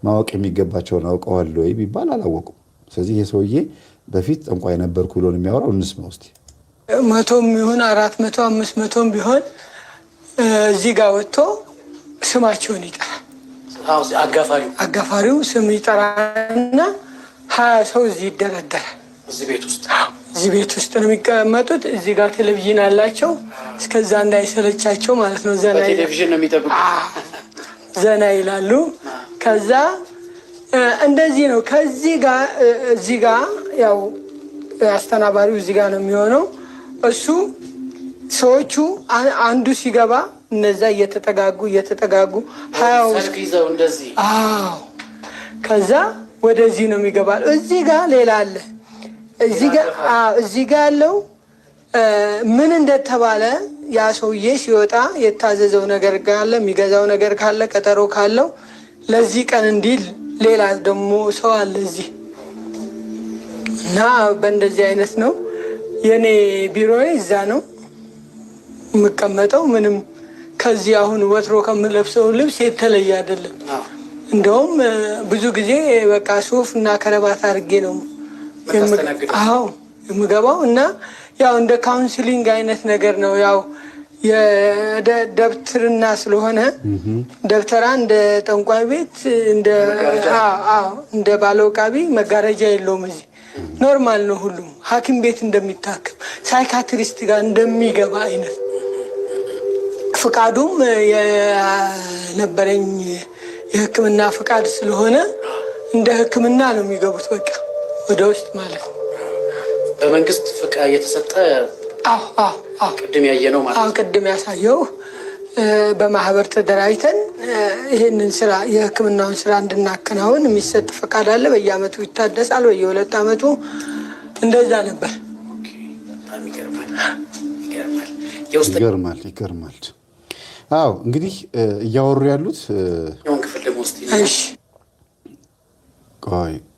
ማወቅ የሚገባቸውን አውቀዋለሁ ቢባል አላወቁም። ስለዚህ ይሄ ሰውዬ በፊት ጠንቋይ ነበርኩ ብሎ የሚያወራው እንስማ ውስጥ 100 ቢሆን 400 500 ቢሆን እዚህ ጋር ወጥቶ ስማቸውን ይጠራል። አጋፋሪው ስም ይጠራና 20 ሰው እዚህ ይደረደራል። እዚህ ቤት ውስጥ ነው የሚቀመጡት። እዚህ ጋር ቴሌቪዥን አላቸው። እስከዛ እንዳይሰለቻቸው ማለት ነው። ዘና ይላሉ። ከዛ እንደዚህ ነው። ከዚህ ጋር እዚህ ጋር ያው አስተናባሪው እዚህ ጋር ነው የሚሆነው። እሱ ሰዎቹ አንዱ ሲገባ እነዛ እየተጠጋጉ ከዛ ወደዚህ ነው የሚገባል። እዚህ ጋር ሌላ አለ። እዚህ ጋር ያለው ምን እንደተባለ ያ ሰውዬ ሲወጣ የታዘዘው ነገር ካለ የሚገዛው ነገር ካለ ቀጠሮ ካለው ለዚህ ቀን እንዲል ሌላ ደግሞ ሰው አለ እዚህ እና በእንደዚህ አይነት ነው። የኔ ቢሮዬ እዛ ነው የምቀመጠው። ምንም ከዚህ አሁን ወትሮ ከምለብሰው ልብስ የተለየ አይደለም። እንደውም ብዙ ጊዜ በቃ ሱፍ እና ከረባት አድርጌ ነው የምገባው እና ያው እንደ ካውንስሊንግ አይነት ነገር ነው። ያው የደብትርና ስለሆነ ደብተራ እንደ ጠንቋይ ቤት እንደ ባለውቃቢ መጋረጃ የለውም። እዚህ ኖርማል ነው። ሁሉም ሐኪም ቤት እንደሚታከም ሳይካትሪስት ጋር እንደሚገባ አይነት ፍቃዱም የነበረኝ የሕክምና ፍቃድ ስለሆነ እንደ ሕክምና ነው የሚገቡት። በቃ ወደ ውስጥ ማለት ነው። በመንግስት ፍቃድ የተሰጠ ቅድም ያየ ነው ማለት ነው። ቅድም ያሳየው በማህበር ተደራጅተን ይህንን ስራ የሕክምናውን ስራ እንድናከናውን የሚሰጥ ፈቃድ አለ። በየአመቱ ይታደሳል። በየ2 አመቱ እንደዛ ነበር። ይገርማል። አዎ እንግዲህ እያወሩ ያሉት ክፍል ደግሞ ስ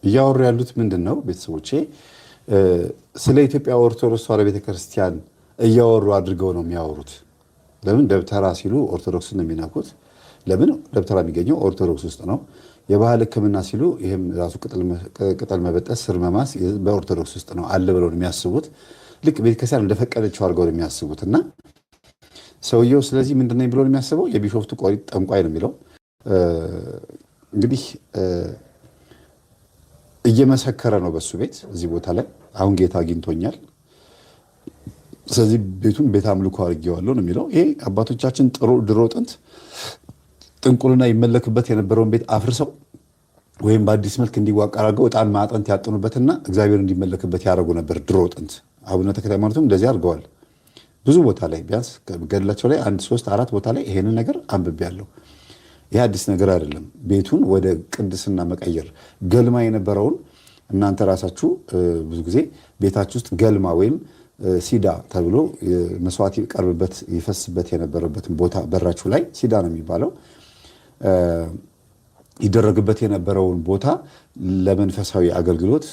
እያወሩ ያሉት ምንድን ነው? ቤተሰቦቼ ስለ ኢትዮጵያ ኦርቶዶክስ ተዋሕዶ ቤተክርስቲያን እያወሩ አድርገው ነው የሚያወሩት። ለምን ደብተራ ሲሉ ኦርቶዶክስን ነው የሚነኩት። ለምን ደብተራ የሚገኘው ኦርቶዶክስ ውስጥ ነው። የባህል ሕክምና ሲሉ ይህም ራሱ ቅጠል መበጠስ፣ ስር መማስ በኦርቶዶክስ ውስጥ ነው አለ ብለው ነው የሚያስቡት። ልክ ቤተክርስቲያን እንደፈቀደችው አድርገው ነው የሚያስቡት። እና ሰውየው ስለዚህ ምንድነው ብሎ ነው የሚያስበው? የቢሾፍቱ ቆሪጥ ጠንቋይ ነው የሚለው። እንግዲህ እየመሰከረ ነው በሱ ቤት እዚህ ቦታ ላይ አሁን ጌታ አግኝቶኛል፣ ስለዚህ ቤቱን ቤት አምልኮ አድርጌዋለሁ ነው የሚለው። ይሄ አባቶቻችን ድሮ ጥንት ጥንቁልና ይመለክበት የነበረውን ቤት አፍርሰው ወይም በአዲስ መልክ እንዲዋቀር አድርገው ዕጣን ማዕጠንት ያጥኑበትና እግዚአብሔር እንዲመለክበት ያደርጉ ነበር ድሮ ጥንት። አቡነ ተክለ ሃይማኖትም እንደዚህ አድርገዋል። ብዙ ቦታ ላይ ቢያንስ ገድላቸው ላይ 1 3 4 ቦታ ላይ ይሄንን ነገር አንብቤያለሁ። ይህ አዲስ ነገር አይደለም። ቤቱን ወደ ቅድስና መቀየር፣ ገልማ የነበረውን እናንተ ራሳችሁ ብዙ ጊዜ ቤታችሁ ውስጥ ገልማ ወይም ሲዳ ተብሎ መስዋዕት ይቀርብበት ይፈስበት የነበረበትን ቦታ በራችሁ ላይ ሲዳ ነው የሚባለው ይደረግበት የነበረውን ቦታ ለመንፈሳዊ አገልግሎት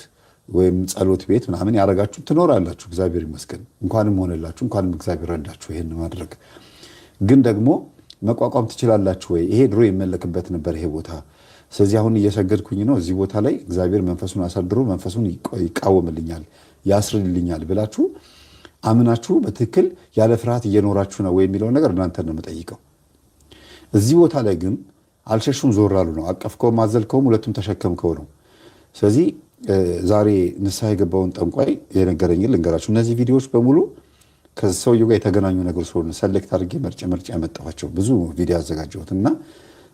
ወይም ጸሎት ቤት ምናምን ያደረጋችሁ ትኖራላችሁ። እግዚአብሔር ይመስገን። እንኳንም ሆነላችሁ፣ እንኳንም እግዚአብሔር ረዳችሁ ይሄን ማድረግ። ግን ደግሞ መቋቋም ትችላላችሁ ወይ? ይሄ ድሮ ይመለክበት ነበር ይሄ ቦታ። ስለዚህ አሁን እየሰገድኩኝ ነው እዚህ ቦታ ላይ እግዚአብሔር መንፈሱን አሳድሮ መንፈሱን ይቃወምልኛል፣ ያስርልኛል ብላችሁ አምናችሁ በትክክል ያለ ፍርሃት እየኖራችሁ ነው ወይ የሚለው ነገር እናንተን ነው የምጠይቀው። እዚህ ቦታ ላይ ግን አልሸሹም፣ ዞር አሉ ነው። አቀፍከውም አዘልከውም ሁለቱም ተሸከምከው ነው። ስለዚህ ዛሬ ንስሐ የገባውን ጠንቋይ የነገረኝን ልንገራችሁ። እነዚህ ቪዲዮዎች በሙሉ ከሰውየው ጋር የተገናኙ ነገር ስለሆነ ሰሌክት አድርጌ መርጬ ያመጣኋቸው ብዙ ቪዲዮ ያዘጋጀሁት እና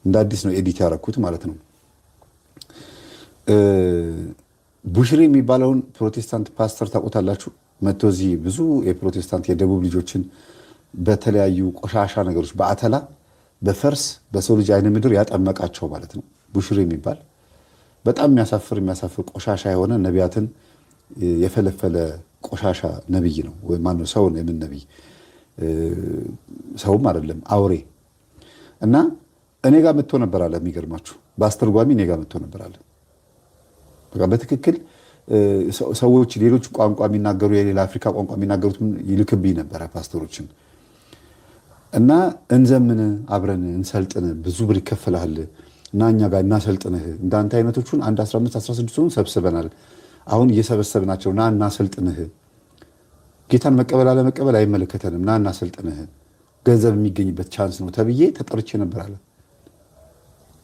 እንደ አዲስ ነው ኤዲት ያደረኩት ማለት ነው። ቡሽሪ የሚባለውን ፕሮቴስታንት ፓስተር ታውቁታላችሁ? መጥቶ እዚህ ብዙ የፕሮቴስታንት የደቡብ ልጆችን በተለያዩ ቆሻሻ ነገሮች በአተላ በፈርስ በሰው ልጅ አይነ ምድር ያጠመቃቸው ማለት ነው። ቡሽሪ የሚባል በጣም የሚያሳፍር ቆሻሻ የሆነ ነቢያትን የፈለፈለ ቆሻሻ ነቢይ ነው። ወይ ማነው? ሰው ነው። የምን ነቢይ? ሰውም አይደለም አውሬ። እና እኔ ጋር መጥቶ ነበር አለ። የሚገርማችሁ በአስተርጓሚ እኔ ጋር መጥቶ ነበር አለ። በቃ በትክክል ሰዎች ሌሎች ቋንቋ የሚናገሩ የሌላ አፍሪካ ቋንቋ የሚናገሩት ይልክብኝ ነበረ ፓስተሮችን። እና እንዘምን፣ አብረን እንሰልጥን፣ ብዙ ብር ይከፈልሃል እና እኛ ጋር እናሰልጥንህ። እንዳንተ አይነቶቹን 1 15 16 ሰብስበናል። አሁን እየሰበሰብናቸው ና እናሰልጥንህ። ጌታን መቀበል አለመቀበል አይመለከተንም። ና እናሰልጥንህ፣ ገንዘብ የሚገኝበት ቻንስ ነው ተብዬ ተጠርቼ ነበር አለ።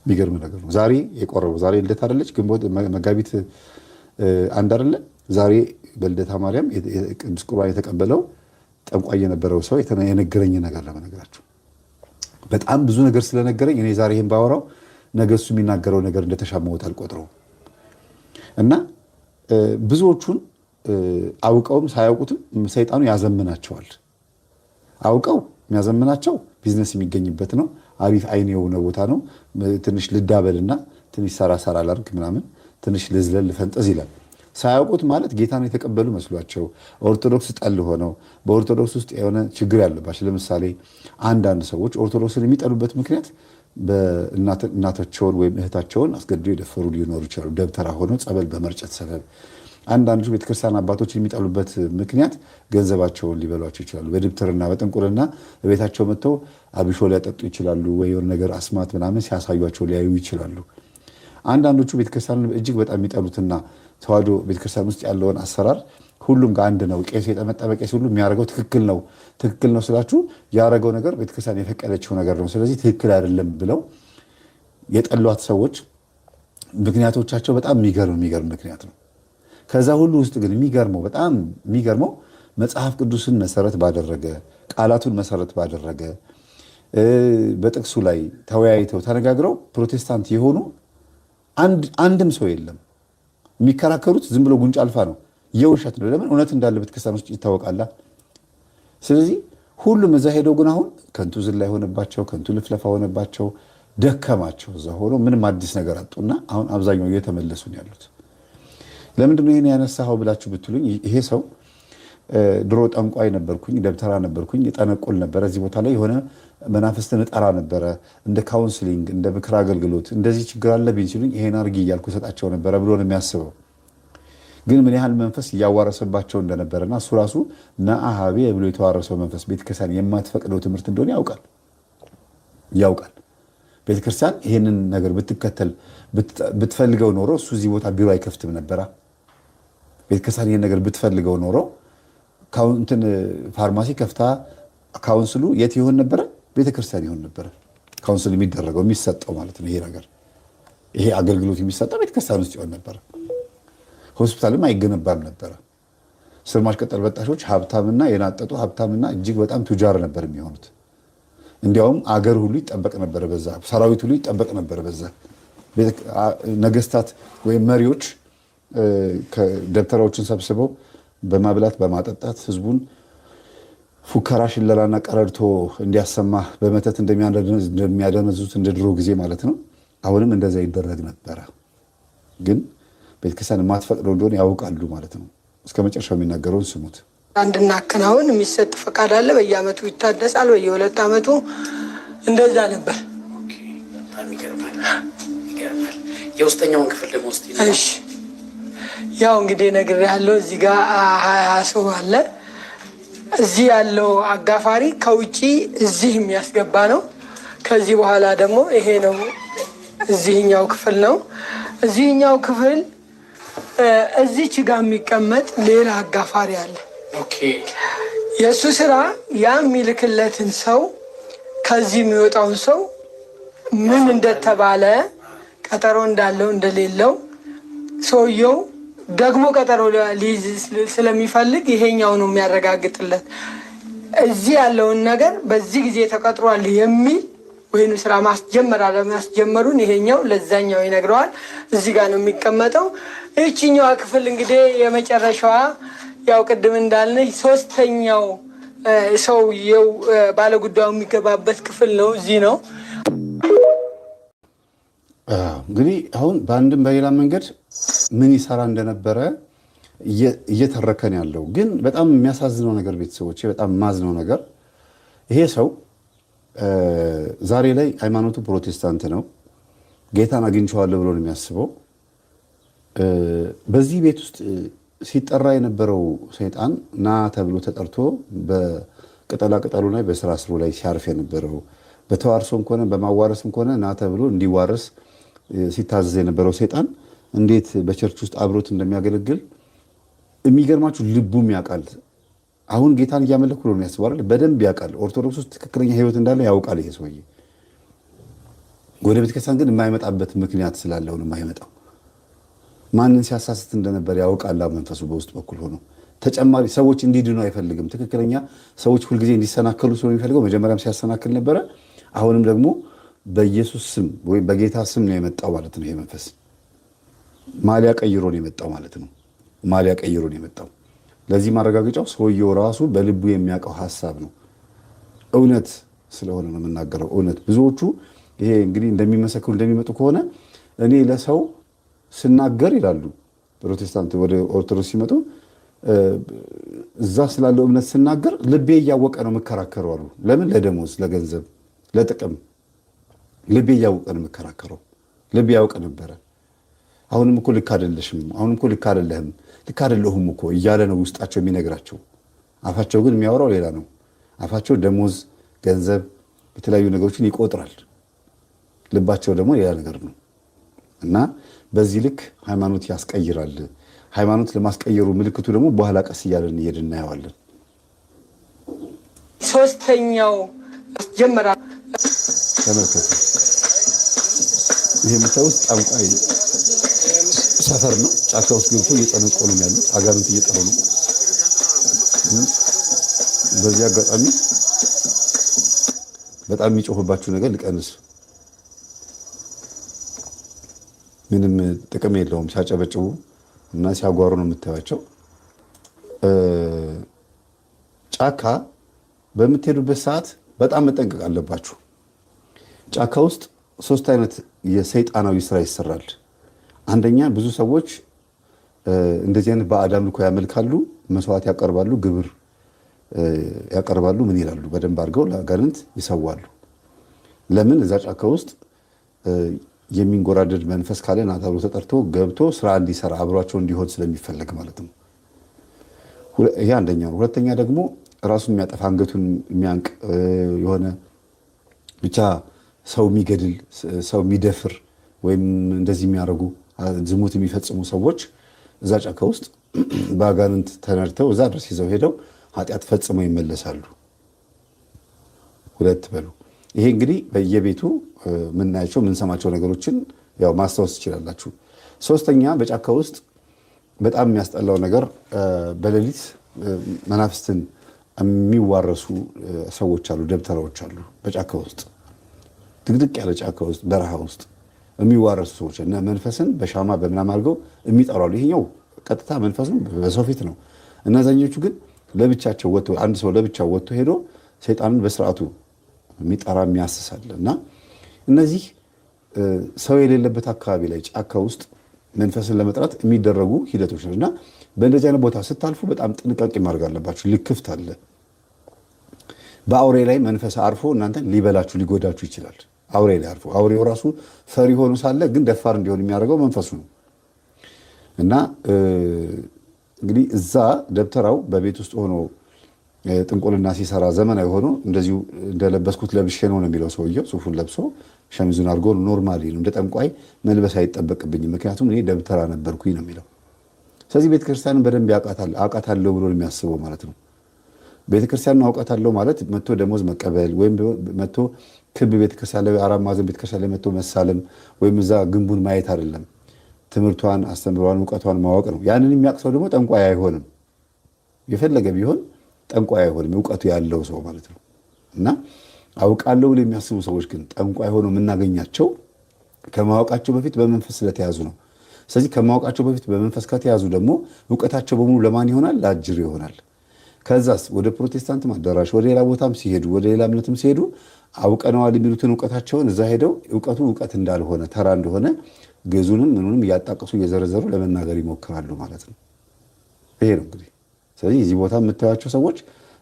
የሚገርም ነገር ነው። ዛሬ የቆረበው ዛሬ ልደታ አይደለች? ግንቦት መጋቢት 1 አይደለ? ዛሬ በልደታ ማርያም ቅዱስ ቁርባን የተቀበለው ጠንቋይ የነበረው ሰው የነገረኝ ነገር ለመነገራችሁ በጣም ብዙ ነገር ስለነገረኝ እኔ ዛሬ ይሄን ባወራው ነገ እሱ የሚናገረው ነገር እንደተሻማሁት አልቆጥረው እና ብዙዎቹን አውቀውም ሳያውቁትም ሰይጣኑ ያዘምናቸዋል። አውቀው የሚያዘምናቸው ቢዝነስ የሚገኝበት ነው። አሪፍ አይን የሆነ ቦታ ነው። ትንሽ ልዳበልና ትንሽ ሰራ ላርግ ምናምን ትንሽ ልዝለል ልፈንጠዝ ይላል። ሳያውቁት ማለት ጌታን የተቀበሉ መስሏቸው ኦርቶዶክስ ጠል ሆነው በኦርቶዶክስ ውስጥ የሆነ ችግር ያለባቸው። ለምሳሌ አንዳንድ ሰዎች ኦርቶዶክስን የሚጠሉበት ምክንያት እናታቸውን ወይም እህታቸውን አስገድደው የደፈሩ ሊኖሩ ይችላሉ። ደብተራ ሆነው ጸበል በመርጨት ሰበብ። አንዳንዶቹ ቤተክርስቲያን አባቶችን የሚጠሉበት ምክንያት ገንዘባቸውን ሊበሏቸው ይችላሉ። በድብትርና በጥንቁልና በቤታቸው መጥተው አብሾ ሊያጠጡ ይችላሉ። ወይ የሆነ ነገር አስማት ምናምን ሲያሳዩቸው ሊያዩ ይችላሉ። አንዳንዶቹ ቤተክርስቲያንን እጅግ በጣም የሚጠሉትና ተዋሕዶ ቤተክርስቲያን ውስጥ ያለውን አሰራር ሁሉም ጋር አንድ ነው። ቄስ የጠመጠመ ቄስ ሁሉ የሚያደርገው ትክክል ነው ስላችሁ ያደረገው ነገር ቤተክርስቲያን የፈቀደችው ነገር ነው። ስለዚህ ትክክል አይደለም ብለው የጠሏት ሰዎች ምክንያቶቻቸው በጣም የሚገርም ምክንያት ነው። ከዛ ሁሉ ውስጥ ግን በጣም የሚገርመው መጽሐፍ ቅዱስን መሰረት ባደረገ ቃላቱን መሰረት ባደረገ በጥቅሱ ላይ ተወያይተው ተነጋግረው ፕሮቴስታንት የሆኑ አንድም ሰው የለም። የሚከራከሩት ዝም ብሎ ጉንጭ አልፋ ነው፣ የውሸት ነው። ለምን? እውነት እንዳለ ቤተክርስቲያን ውስጥ ይታወቃላ። ስለዚህ ሁሉም እዛ ሄደው ግን አሁን ከንቱ ዝላይ ሆነባቸው፣ ከንቱ ልፍለፋ ሆነባቸው፣ ደከማቸው። እዛ ሆኖ ምንም አዲስ ነገር አጡና አሁን አብዛኛው እየተመለሱ ነው ያሉት። ለምንድነው ይሄን ያነሳኸው ብላችሁ ብትሉኝ ይሄ ሰው ድሮ ጠንቋይ ነበርኩኝ፣ ደብተራ ነበርኩኝ፣ እጠነቁል ነበረ፣ እዚህ ቦታ ላይ የሆነ መናፍስትን እጠራ ነበረ፣ እንደ ካውንስሊንግ እንደ ምክር አገልግሎት እንደዚህ ችግር አለብኝ ሲሉኝ ይሄን አድርጊ እያልኩ ሰጣቸው ነበረ ብሎ ነው የሚያስበው። ግን ምን ያህል መንፈስ እያዋረሰባቸው እንደነበረና እሱ ራሱ ነአሃቤ ብሎ የተዋረሰው መንፈስ ቤተክርስቲያን የማትፈቅደው ትምህርት እንደሆነ ያውቃል። ቤተክርስቲያን ይሄንን ነገር ብትከተል ብትፈልገው ኖሮ እሱ እዚህ ቦታ ቢሮ አይከፍትም ነበራ። ቤተክርስቲያን ይሄን ነገር ብትፈልገው ኖሮ ፋርማሲ ከፍታ ካውንስሉ የት ይሆን ነበረ? ቤተክርስቲያን ይሆን ነበረ። ካውንስል የሚደረገው የሚሰጠው ማለት ነው። ይሄ አገልግሎት የሚሰጠው ቤተክርስቲያን ውስጥ ይሆን ነበረ። ሆስፒታልም አይገነባም ነበረ። ስር ማስቀጠል በጣሾች ሀብታምና የናጠጡ ሀብታምና እጅግ በጣም ቱጃር ነበር የሚሆኑት። እንዲያውም አገር ሁሉ ይጠበቅ ነበር በዛ፣ ሰራዊት ሁሉ ይጠበቅ ነበር በዛ። ነገስታት ወይም መሪዎች ደብተራዎችን ሰብስበው በማብላት በማጠጣት ህዝቡን ፉከራ፣ ሽለላና ቀረርቶ እንዲያሰማ በመተት እንደሚያደነዙት እንደ ድሮ ጊዜ ማለት ነው። አሁንም እንደዛ ይደረግ ነበረ። ግን ቤተክርስቲያን የማትፈቅደው እንደሆነ ያውቃሉ ማለት ነው። እስከ መጨረሻው የሚናገረውን ስሙት። እንድናከናውን የሚሰጥ ፈቃድ አለ። በየአመቱ ይታደሳል። በየ2 አመቱ እንደዛ ነበር። የውስጠኛውን ክፍል ደግሞ ውስጥ እሺ፣ ያው እንግዲህ ነግሬሃለሁ። እዚህ ጋር 20 ሰው አለ። እዚህ ያለው አጋፋሪ ከውጪ እዚህ የሚያስገባ ነው። ከዚህ በኋላ ደግሞ ይሄ ነው፣ እዚህኛው ክፍል ነው። እዚህኛው ክፍል እዚች ጋር የሚቀመጥ ሌላ አጋፋሪ አለ። የእሱ ስራ ያ የሚልክለትን ሰው ከዚህ የሚወጣውን ሰው ምን እንደተባለ ቀጠሮ እንዳለው እንደሌለው ሰውየው ደግሞ ቀጠሮ ሊይዝ ስለሚፈልግ ይሄኛው ነው የሚያረጋግጥለት። እዚህ ያለውን ነገር በዚህ ጊዜ ተቀጥሯል የሚል ወይም ስራ ማስጀመር አለማስጀመሩን ይሄኛው ለዛኛው ይነግረዋል። እዚህ ጋር ነው የሚቀመጠው። ይህችኛዋ ክፍል እንግዲህ የመጨረሻዋ ያው ቅድም እንዳልነው 3ኛው ሰውየው ባለጉዳዩ የሚገባበት ክፍል ነው። እዚህ ነው እንግዲህ አሁን በአንድም በሌላ መንገድ ምን ይሰራ እንደነበረ እየተረከን ያለው። ግን በጣም የሚያሳዝነው ነገር ቤተሰቦቼ፣ በጣም የማዝነው ነገር ይሄ ሰው ዛሬ ላይ ሃይማኖቱ ፕሮቴስታንት ነው፣ ጌታን አግኝቼዋለሁ ብሎ ነው የሚያስበው። በዚህ ቤት ውስጥ ሲጠራ የነበረው ሰይጣን ና ተብሎ ተጠርቶ በቅጠላ ቅጠሉ ላይ በስራ ስሩ ላይ ሲያርፍ የነበረው በተዋርሶም ከሆነ በማዋረስም ከሆነ ና ተብሎ እንዲዋረስ ሲታዘዝ የነበረው ሰይጣን እንዴት በቸርች ውስጥ አብሮት እንደሚያገለግል የሚገርማችሁ ልቡም ያውቃል። አሁን ጌታን እያመለኩ ነው የሚያስበው አይደል? በደንብ ያውቃል። ኦርቶዶክስ ውስጥ ትክክለኛ ህይወት እንዳለ ያውቃል ይሄ ሰውዬ። ወደ ቤተክርስቲያን ግን የማይመጣበት ምክንያት ስላለው ነው የማይመጣው። ማንን ሲያሳስት እንደነበር ያውቃል መንፈሱ በውስጥ በኩል ሆኖ። ተጨማሪ ሰዎች እንዲድኑ አይፈልግም። ትክክለኛ ሰዎች ሁልጊዜ እንዲሰናከሉ ስለሚፈልገው መጀመሪያም ሲያሰናክል ነበረ። አሁንም ደግሞ በኢየሱስ ስም ወይም በጌታ ስም ነው የመጣው ማለት ነው። ይሄ መንፈስ ማሊያ ቀይሮ ነው የመጣው ማለት ነው። ማሊያ ቀይሮ ነው የመጣው። ለዚህ ማረጋገጫው ሰውየው ራሱ በልቡ የሚያውቀው ሐሳብ ነው። እውነት ስለሆነ ነው የምናገረው። እውነት ብዙዎቹ ይሄ እንግዲህ እንደሚመሰክሩ እንደሚመጡ ከሆነ እኔ ለሰው ስናገር ይላሉ ፕሮቴስታንት ወደ ኦርቶዶክስ ሲመጡ እዛ ስላለው እምነት ስናገር ልቤ እያወቀ ነው የምከራከረው አሉ። ለምን? ለደሞዝ፣ ለገንዘብ፣ ለጥቅም ልቤ እያወቀ ነው የምከራከረው። ልቤ ያውቅ ነበረ። አሁንም እኮ ልክ አይደለሽም፣ አሁንም እኮ ልክ አይደለህም፣ ልክ አይደለሁም እኮ እያለ ነው ውስጣቸው የሚነግራቸው። አፋቸው ግን የሚያወራው ሌላ ነው። አፋቸው ደሞዝ፣ ገንዘብ፣ የተለያዩ ነገሮችን ይቆጥራል። ልባቸው ደግሞ ሌላ ነገር ነው። እና በዚህ ልክ ሃይማኖት ያስቀይራል። ሃይማኖት ለማስቀየሩ ምልክቱ ደግሞ በኋላ ቀስ እያለን እየሄድን እናየዋለን። ሶስተኛው ጀመራ ተመልከቱ። ይሄ የምታዩት ጠንቋይ ሰፈር ነው። ጫካ ውስጥ ገብቶ እየጠነቆሉ ነው ያሉት። አጋንንት እየጠሩ ነው። በዚህ አጋጣሚ በጣም የሚጮህባችሁ ነገር ልቀንስ። ምንም ጥቅም የለውም። ሲያጨበጭቡ እና ሲያጓሩ ነው የምታዩቸው። ጫካ በምትሄዱበት ሰዓት በጣም መጠንቀቅ አለባችሁ። ጫካ ውስጥ 3 አይነት የሰይጣናዊ ስራ ይሰራል። አንደኛ ብዙ ሰዎች እንደዚህ አይነት ባዕድ አምልኮ ያመልካሉ፣ መስዋዕት ያቀርባሉ፣ ግብር ያቀርባሉ፣ ምን ይላሉ፣ በደንብ አድርገው ለአጋንንት ይሰዋሉ። ለምን? እዛ ጫካ ውስጥ የሚንጎራደድ መንፈስ ካለ ና ተብሎ ተጠርቶ ገብቶ ስራ እንዲሰራ አብሯቸው እንዲሆን ስለሚፈለግ ማለት ነው። ይሄ አንደኛው። ሁለተኛ ደግሞ ራሱን የሚያጠፋ አንገቱን የሚያንቅ የሆነ ብቻ ሰው የሚገድል ሰው የሚደፍር ወይም እንደዚህ የሚያደርጉ ዝሙት የሚፈጽሙ ሰዎች እዛ ጫካ ውስጥ በአጋንንት ተነድተው እዛ ድረስ ይዘው ሄደው ኃጢአት ፈጽመው ይመለሳሉ። 2 በሉ። ይሄ እንግዲህ በየቤቱ የምናያቸው የምንሰማቸው ነገሮችን ያው ማስታወስ ትችላላችሁ። 3ኛ በጫካ ውስጥ በጣም የሚያስጠላው ነገር በሌሊት መናፍስትን የሚዋረሱ ሰዎች አሉ፣ ደብተራዎች አሉ። በጫካ ውስጥ ድቅድቅ ያለ ጫካ ውስጥ በረሃ ውስጥ የሚዋረሱ ሰዎች እና መንፈስን በሻማ በምናምን አድርገው የሚጠራሉ። ይሄኛው ቀጥታ መንፈሱን በሰው ፊት ነው። እነዛኞቹ ግን ለብቻቸው ወጥቶ አንድ ሰው ለብቻው ወጥቶ ሄዶ ሰይጣንን በስርዓቱ የሚጠራ የሚያስሳል። እና እነዚህ ሰው የሌለበት አካባቢ ላይ ጫካ ውስጥ መንፈስን ለመጥራት የሚደረጉ ሂደቶች ነው። እና በእንደዚህ አይነት ቦታ ስታልፉ በጣም ጥንቃቄ ማድረግ አለባችሁ። ልክፍት አለ። በአውሬ ላይ መንፈስ አርፎ እናንተን ሊበላችሁ ሊጎዳችሁ ይችላል። አውሬ ላይ አርፎ አውሬው ራሱ ፈሪ ሆኖ ሳለ ግን ደፋር እንዲሆን የሚያደርገው መንፈሱ ነው። እና እንግዲህ እዛ ደብተራው በቤት ውስጥ ሆኖ ጥንቆልና ሲሰራ ዘመናዊ ሆኖ እንደዚሁ እንደለበስኩት ለብሼ ነው የሚለው ሰውየው። ሱፉን ለብሶ ሸሚዙን አድርጎ ኖርማሊ ነው። እንደ ጠንቋይ መልበስ አይጠበቅብኝም ምክንያቱም እኔ ደብተራ ነበርኩኝ ነው የሚለው። ስለዚህ ቤተክርስቲያንን በደንብ አውቃታለሁ ብሎ የሚያስበው ማለት ነው። ቤተክርስቲያንን አውቃታለሁ ማለት መጥቶ ደሞዝ መቀበል ወይም መጥቶ ክብ ቤተክርስቲያን ላይ 4 ማዕዘን ቤተክርስቲያን ላይ መጥቶ መሳለም ወይም እዛ ግንቡን ማየት አይደለም። ትምህርቷን፣ አስተምሯን፣ እውቀቷን ማወቅ ነው። ያንን የሚያውቅ ሰው ደግሞ ጠንቋይ አይሆንም። የፈለገ ቢሆን ጠንቋይ አይሆንም፣ እውቀቱ ያለው ሰው ማለት ነው። እና አውቃለሁ ብለው የሚያስቡ ሰዎች ግን ጠንቋይ ሆኖ የምናገኛቸው ከማወቃቸው በፊት በመንፈስ ስለተያዙ ነው። ስለዚህ ከማወቃቸው በፊት በመንፈስ ከተያዙ ደግሞ እውቀታቸው በሙሉ ለማን ይሆናል? ለአጅር ይሆናል። ከዛስ ወደ ፕሮቴስታንት አዳራሽ ወደ ሌላ ቦታም ሲሄዱ ወደ ሌላ እምነትም ሲሄዱ አውቀነዋል የሚሉትን እውቀታቸውን እዛ ሄደው እውቀቱ እውቀት እንዳልሆነ ተራ እንደሆነ ግዙንም ምኑንም እያጣቀሱ እየዘረዘሩ ለመናገር ይሞክራሉ ማለት ነው። ይሄ ነው እንግዲህ። ስለዚህ እዚህ ቦታ የምታዩቸው ሰዎች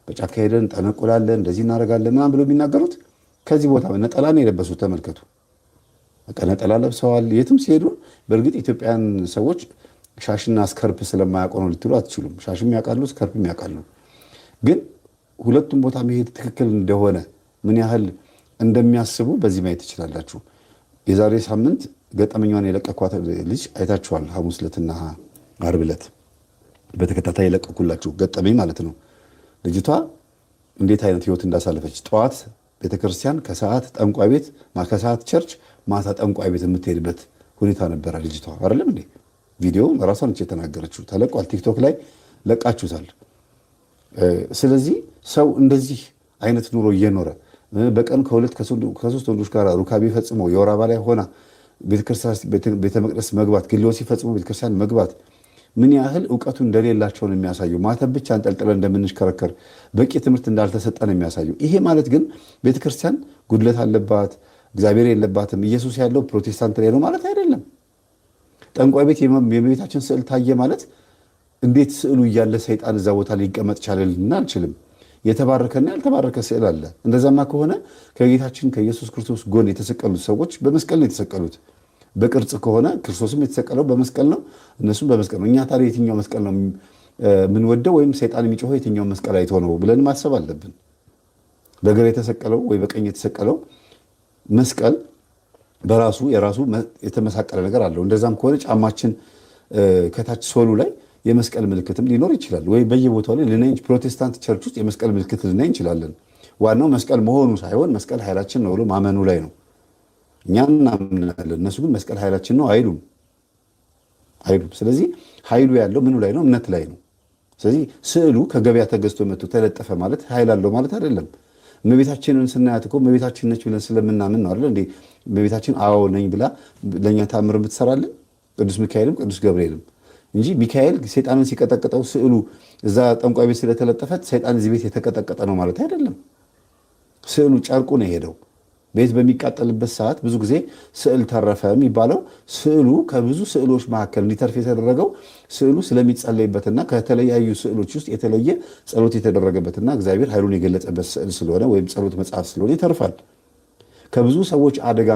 በጫካ ሄደን ጠነቁላለን እንደዚህ እናደርጋለን ምናምን ብለው የሚናገሩት ከዚህ ቦታ ነጠላ ነው የለበሱት። ተመልከቱ፣ ነጠላ ለብሰዋል። የትም ሲሄዱ በእርግጥ ኢትዮጵያን ሰዎች ሻሽና ስከርፕ ስለማያውቁ ነው ልትሉ አትችሉም። ሻሽም ያውቃሉ፣ ስከርፕም ያውቃሉ። ግን ሁለቱም ቦታ መሄድ ትክክል እንደሆነ ምን ያህል እንደሚያስቡ በዚህ ማየት ትችላላችሁ። የዛሬ ሳምንት ገጠመኛዋን የለቀኳት ልጅ አይታችኋል። ሐሙስ ዕለትና ዓርብ ዕለት በተከታታይ የለቀኩላችሁ ገጠመኝ ማለት ነው። ልጅቷ እንዴት አይነት ህይወት እንዳሳለፈች ጠዋት ቤተክርስቲያን፣ ከሰዓት ጠንቋይ ቤት፣ ከሰዓት ቸርች፣ ማታ ጠንቋይ ቤት የምትሄድበት ሁኔታ ነበረ ልጅቷ። አይደለም እንዴ? ቪዲዮ ራሷ ነች የተናገረችው። ተለቋል። ቲክቶክ ላይ ለቃችሁታል። ስለዚህ ሰው እንደዚህ አይነት ኑሮ እየኖረ በቀን ከ2 ወንዶች ጋር ሩካቤ ፈጽሞ የወር አበባ ላይ ሆና ቤተ መቅደስ መግባት፣ ግልወ ሲፈጽሙ ቤተክርስቲያን መግባት ምን ያህል እውቀቱ እንደሌላቸው ነው የሚያሳየው። ማተብ ብቻ አንጠልጥለን እንደምንሽከረከር በቂ ትምህርት እንዳልተሰጠ ነው የሚያሳየው። ይሄ ማለት ግን ቤተክርስቲያን ጉድለት አለባት፣ እግዚአብሔር የለባትም፣ ኢየሱስ ያለው ፕሮቴስታንት ላይ ነው ማለት አይደለም። ጠንቋይ ቤት የእመቤታችን ስዕል ታየ ማለት እንዴት ስዕሉ እያለ ሰይጣን እዛ ቦታ ሊቀመጥ ቻለልና አንችልም። የተባረከና ያልተባረከ ስዕል አለ። እንደዛማ ከሆነ ከጌታችን ከኢየሱስ ክርስቶስ ጎን የተሰቀሉት ሰዎች በመስቀል ነው የተሰቀሉት። በቅርጽ ከሆነ ክርስቶስም የተሰቀለው በመስቀል ነው፣ እነሱም በመስቀል ነው። እኛ ታዲያ የትኛው መስቀል ነው የምንወደው? ወይም ሰይጣን የሚጮኸው የትኛው መስቀል አይቶ ነው ብለን ማሰብ አለብን። በግራ የተሰቀለው ወይ በቀኝ የተሰቀለው መስቀል በራሱ የራሱ የተመሳቀለ ነገር አለው። እንደዛም ከሆነ ጫማችን ከታች ሶሉ ላይ የመስቀል ምልክትም ሊኖር ይችላል። ወይ በየቦታው ላይ ልናይ ፕሮቴስታንት ቸርች ውስጥ የመስቀል ምልክት ልናይ እንችላለን። ዋናው መስቀል መሆኑ ሳይሆን መስቀል ኃይላችን ነው ብሎ ማመኑ ላይ ነው። እኛ እናምናለን፣ እነሱ ግን መስቀል ኃይላችን ነው አይሉም። ስለዚህ ኃይሉ ያለው ምኑ ላይ ነው? እምነት ላይ ነው። ስለዚህ ስዕሉ ከገበያ ተገዝቶ መጥቶ ተለጠፈ ማለት ኃይል አለው ማለት አይደለም። እመቤታችንን ስናያት እኮ እመቤታችን ነች ብለን ስለምናምን ነው አይደል እንዴ? እመቤታችን አዎ ነኝ ብላ ለእኛ ታምር ብትሰራለን፣ ቅዱስ ሚካኤልም ቅዱስ ገብርኤልም እንጂ ሚካኤል ሰይጣንን ሲቀጠቅጠው ስዕሉ እዛ ጠንቋይ ቤት ስለተለጠፈ ሰይጣን እዚህ ቤት የተቀጠቀጠ ነው ማለት አይደለም። ስዕሉ ጨርቁ ነው የሄደው። ቤት በሚቃጠልበት ሰዓት ብዙ ጊዜ ስዕል ተረፈ የሚባለው ስዕሉ ከብዙ ስዕሎች መካከል እንዲተርፍ የተደረገው ስዕሉ ስለሚጸለይበትና ከተለያዩ ስዕሎች ውስጥ የተለየ ጸሎት የተደረገበትና እግዚአብሔር ኃይሉን የገለጸበት ስዕል ስለሆነ ወይም ጸሎት መጽሐፍ ስለሆነ ይተርፋል። ከብዙ ሰዎች አደጋ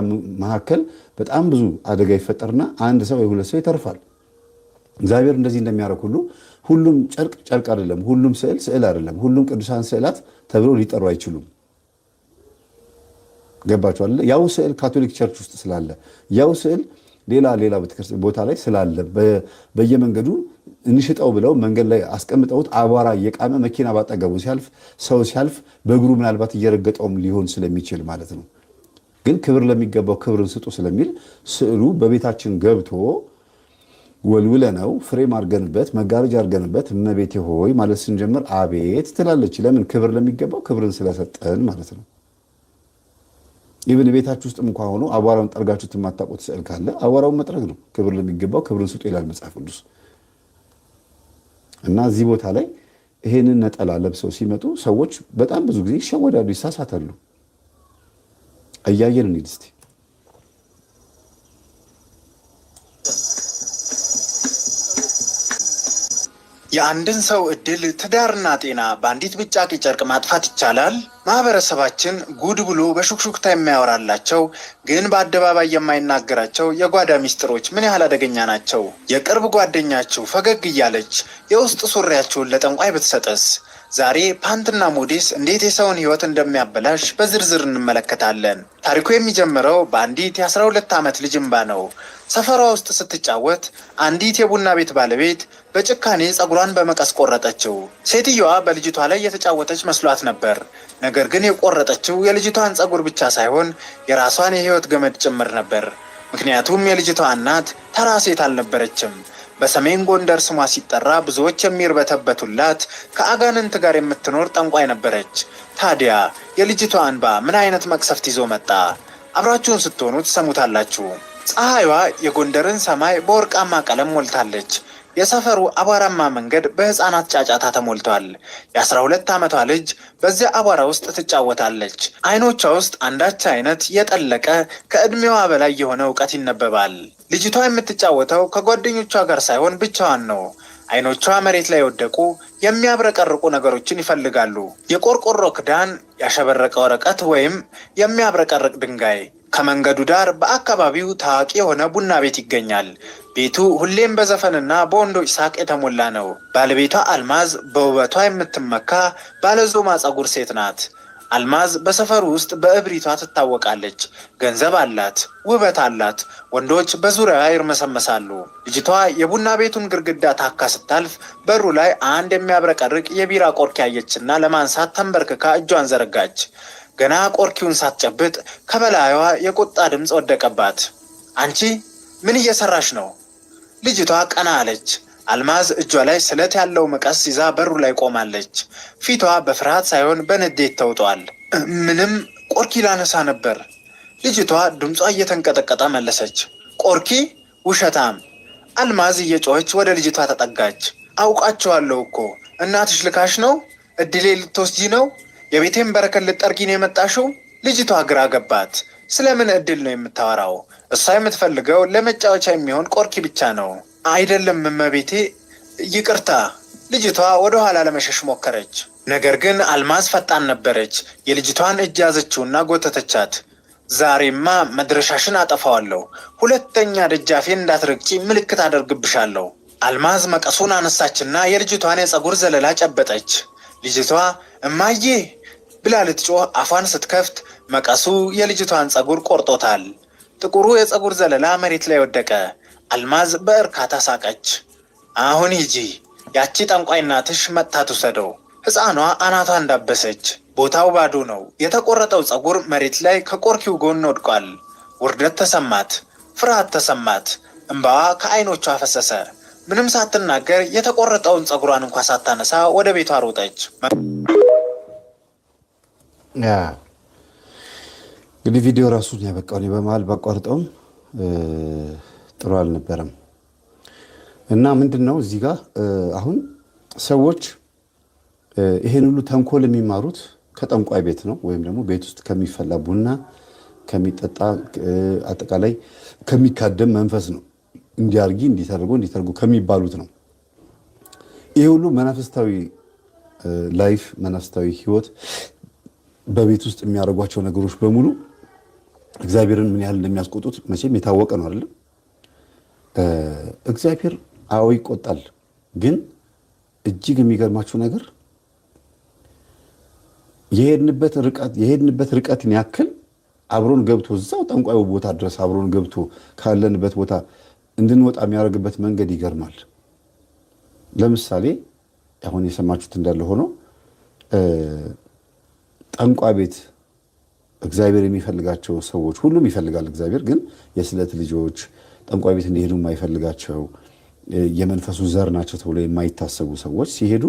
መካከል በጣም ብዙ አደጋ ይፈጠርና አንድ ሰው ወይ ሁለት ሰው ይተርፋል። እግዚአብሔር እንደዚህ እንደሚያደርግ ሁሉ ሁሉም ጨርቅ ጨርቅ አይደለም፣ ሁሉም ስዕል ስዕል አይደለም፣ ሁሉም ቅዱሳን ስዕላት ተብሎ ሊጠሩ አይችሉም። ገባችኋል? ያው ስዕል ካቶሊክ ቸርች ውስጥ ስላለ፣ ያው ስዕል ሌላ ቦታ ላይ ስላለ በየመንገዱ እንሽጠው ብለው መንገድ ላይ አስቀምጠውት አቧራ እየቃመ መኪና ባጠገቡ ሲያልፍ ሰው ሲያልፍ በእግሩ ምናልባት እየረገጠውም ሊሆን ስለሚችል ማለት ነው። ግን ክብር ለሚገባው ክብርን ስጡ ስለሚል ስዕሉ በቤታችን ገብቶ ወልውለ ነው ፍሬም አድርገንበት መጋረጃ አድርገንበት እመቤቴ ሆይ ማለት ስንጀምር አቤት ትላለች። ለምን? ክብር ለሚገባው ክብርን ስለሰጠን ማለት ነው። ኢቭን ቤታችሁ ውስጥም እንኳን ሆኖ አቧራውን ጠርጋችሁት የማታውቁት ስዕል ካለ አቧራውን መጥረግ ነው። ክብር ለሚገባው ክብርን ስጡ ይላል መጽሐፍ ቅዱስ። እና እዚህ ቦታ ላይ ይሄንን ነጠላ ለብሰው ሲመጡ ሰዎች በጣም ብዙ ጊዜ ይሸወዳሉ፣ ይሳሳታሉ። እያየን እንሂድ እስቲ። የአንድን ሰው እድል፣ ትዳርና ጤና በአንዲት ብጫቂ ጨርቅ ማጥፋት ይቻላል? ማህበረሰባችን ጉድ ብሎ በሹክሹክታ የሚያወራላቸው ግን በአደባባይ የማይናገራቸው የጓዳ ሚስጥሮች ምን ያህል አደገኛ ናቸው? የቅርብ ጓደኛችሁ ፈገግ እያለች የውስጥ ሱሪያችሁን ለጠንቋይ ብትሰጠስ? ዛሬ ፓንትና ሞዴስ እንዴት የሰውን ሕይወት እንደሚያበላሽ በዝርዝር እንመለከታለን። ታሪኩ የሚጀምረው በአንዲት የ12 ዓመት ልጅ እንባ ነው። ሰፈሯ ውስጥ ስትጫወት አንዲት የቡና ቤት ባለቤት በጭካኔ ጸጉሯን በመቀስ ቆረጠችው። ሴትየዋ በልጅቷ ላይ የተጫወተች መስሏት ነበር። ነገር ግን የቆረጠችው የልጅቷን ጸጉር ብቻ ሳይሆን የራሷን የሕይወት ገመድ ጭምር ነበር። ምክንያቱም የልጅቷ እናት ተራ ሴት አልነበረችም። በሰሜን ጎንደር ስሟ ሲጠራ ብዙዎች የሚርበተበቱላት ከአጋንንት ጋር የምትኖር ጠንቋይ ነበረች። ታዲያ የልጅቷ እንባ ምን አይነት መቅሰፍት ይዞ መጣ? አብራችሁን ስትሆኑ ትሰሙታላችሁ። ፀሐይዋ የጎንደርን ሰማይ በወርቃማ ቀለም ሞልታለች። የሰፈሩ አቧራማ መንገድ በሕፃናት ጫጫታ ተሞልቷል። የ12 ዓመቷ ልጅ በዚያ አቧራ ውስጥ ትጫወታለች። አይኖቿ ውስጥ አንዳች አይነት የጠለቀ ከዕድሜዋ በላይ የሆነ እውቀት ይነበባል። ልጅቷ የምትጫወተው ከጓደኞቿ ጋር ሳይሆን ብቻዋን ነው። አይኖቿ መሬት ላይ የወደቁ የሚያብረቀርቁ ነገሮችን ይፈልጋሉ። የቆርቆሮ ክዳን፣ ያሸበረቀ ወረቀት ወይም የሚያብረቀርቅ ድንጋይ። ከመንገዱ ዳር በአካባቢው ታዋቂ የሆነ ቡና ቤት ይገኛል። ቤቱ ሁሌም በዘፈንና በወንዶች ሳቅ የተሞላ ነው። ባለቤቷ አልማዝ በውበቷ የምትመካ ባለዞማ ጸጉር ሴት ናት። አልማዝ በሰፈሩ ውስጥ በእብሪቷ ትታወቃለች። ገንዘብ አላት፣ ውበት አላት። ወንዶች በዙሪያዋ ይርመሰመሳሉ። ልጅቷ የቡና ቤቱን ግድግዳ ታካ ስታልፍ በሩ ላይ አንድ የሚያብረቀርቅ የቢራ ቆርኪ አየችና ለማንሳት ተንበርክካ እጇን ዘረጋች። ገና ቆርኪውን ሳትጨብጥ ከበላይዋ የቁጣ ድምፅ ወደቀባት። አንቺ ምን እየሰራሽ ነው? ልጅቷ ቀና አለች። አልማዝ እጇ ላይ ስለት ያለው መቀስ ይዛ በሩ ላይ ቆማለች። ፊቷ በፍርሃት ሳይሆን በንዴት ተውጧል። ምንም፣ ቆርኪ ላነሳ ነበር። ልጅቷ ድምጿ እየተንቀጠቀጠ መለሰች። ቆርኪ? ውሸታም! አልማዝ እየጮኸች ወደ ልጅቷ ተጠጋች። አውቃቸዋለሁ እኮ እናትሽ ልካሽ ነው? እድሌ ልትወስጂ ነው? የቤቴን በረከት ልትጠርጊ ነው የመጣሽው? ልጅቷ ግራ ገባት። ስለምን እድል ነው የምታወራው? እሷ የምትፈልገው ለመጫወቻ የሚሆን ቆርኪ ብቻ ነው። አይደለም እመቤቴ፣ ይቅርታ። ልጅቷ ወደ ኋላ ለመሸሽ ሞከረች። ነገር ግን አልማዝ ፈጣን ነበረች። የልጅቷን እጅ ያዘችውና ጎተተቻት። ዛሬማ መድረሻሽን አጠፋዋለሁ። ሁለተኛ ደጃፌን እንዳትረግጪ ምልክት አደርግብሻለሁ። አልማዝ መቀሱን አነሳችና የልጅቷን የፀጉር ዘለላ ጨበጠች። ልጅቷ እማዬ ብላ ልትጮህ አፏን ስትከፍት መቀሱ የልጅቷን ፀጉር ቆርጦታል። ጥቁሩ የፀጉር ዘለላ መሬት ላይ ወደቀ። አልማዝ በእርካታ ሳቀች። አሁን ሂጂ፣ ያቺ ጠንቋይ እናትሽ መጥታ ትውሰደው። ሕፃኗ አናቷ እንዳበሰች። ቦታው ባዶ ነው። የተቆረጠው ፀጉር መሬት ላይ ከቆርኪው ጎን ወድቋል። ውርደት ተሰማት፣ ፍርሃት ተሰማት። እንባዋ ከዓይኖቿ ፈሰሰ። ምንም ሳትናገር የተቆረጠውን ፀጉሯን እንኳ ሳታነሳ ወደ ቤቷ ሮጠች። እንግዲህ ቪዲዮ ራሱን ያበቃው እኔ በመሀል ባቋርጠውም ጥሩ አልነበረም እና ምንድን ነው እዚህ ጋር አሁን ሰዎች ይሄን ሁሉ ተንኮል የሚማሩት ከጠንቋይ ቤት ነው፣ ወይም ደግሞ ቤት ውስጥ ከሚፈላ ቡና፣ ከሚጠጣ አጠቃላይ ከሚካደም መንፈስ ነው። እንዲያርጊ እንዲተርጉ ከሚባሉት ነው። ይሄ ሁሉ መናፍስታዊ ላይፍ፣ መናፍስታዊ ህይወት በቤት ውስጥ የሚያደርጓቸው ነገሮች በሙሉ እግዚአብሔርን ምን ያህል እንደሚያስቆጡት መቼም የታወቀ ነው አይደለም? እግዚአብሔር አዎ ይቆጣል። ግን እጅግ የሚገርማችሁ ነገር የሄድንበት ርቀትን ያክል አብሮን ገብቶ እዛው ጠንቋዩ ቦታ ድረስ አብሮን ገብቶ ካለንበት ቦታ እንድንወጣ የሚያደርግበት መንገድ ይገርማል። ለምሳሌ አሁን የሰማችሁት እንዳለ ሆኖ ጠንቋይ ቤት እግዚአብሔር የሚፈልጋቸው ሰዎች ሁሉም ይፈልጋል እግዚአብሔር። ግን የስለት ልጆች ጠንቋይ ቤት እንዲሄዱ የማይፈልጋቸው የመንፈሱ ዘር ናቸው ተብሎ የማይታሰቡ ሰዎች ሲሄዱ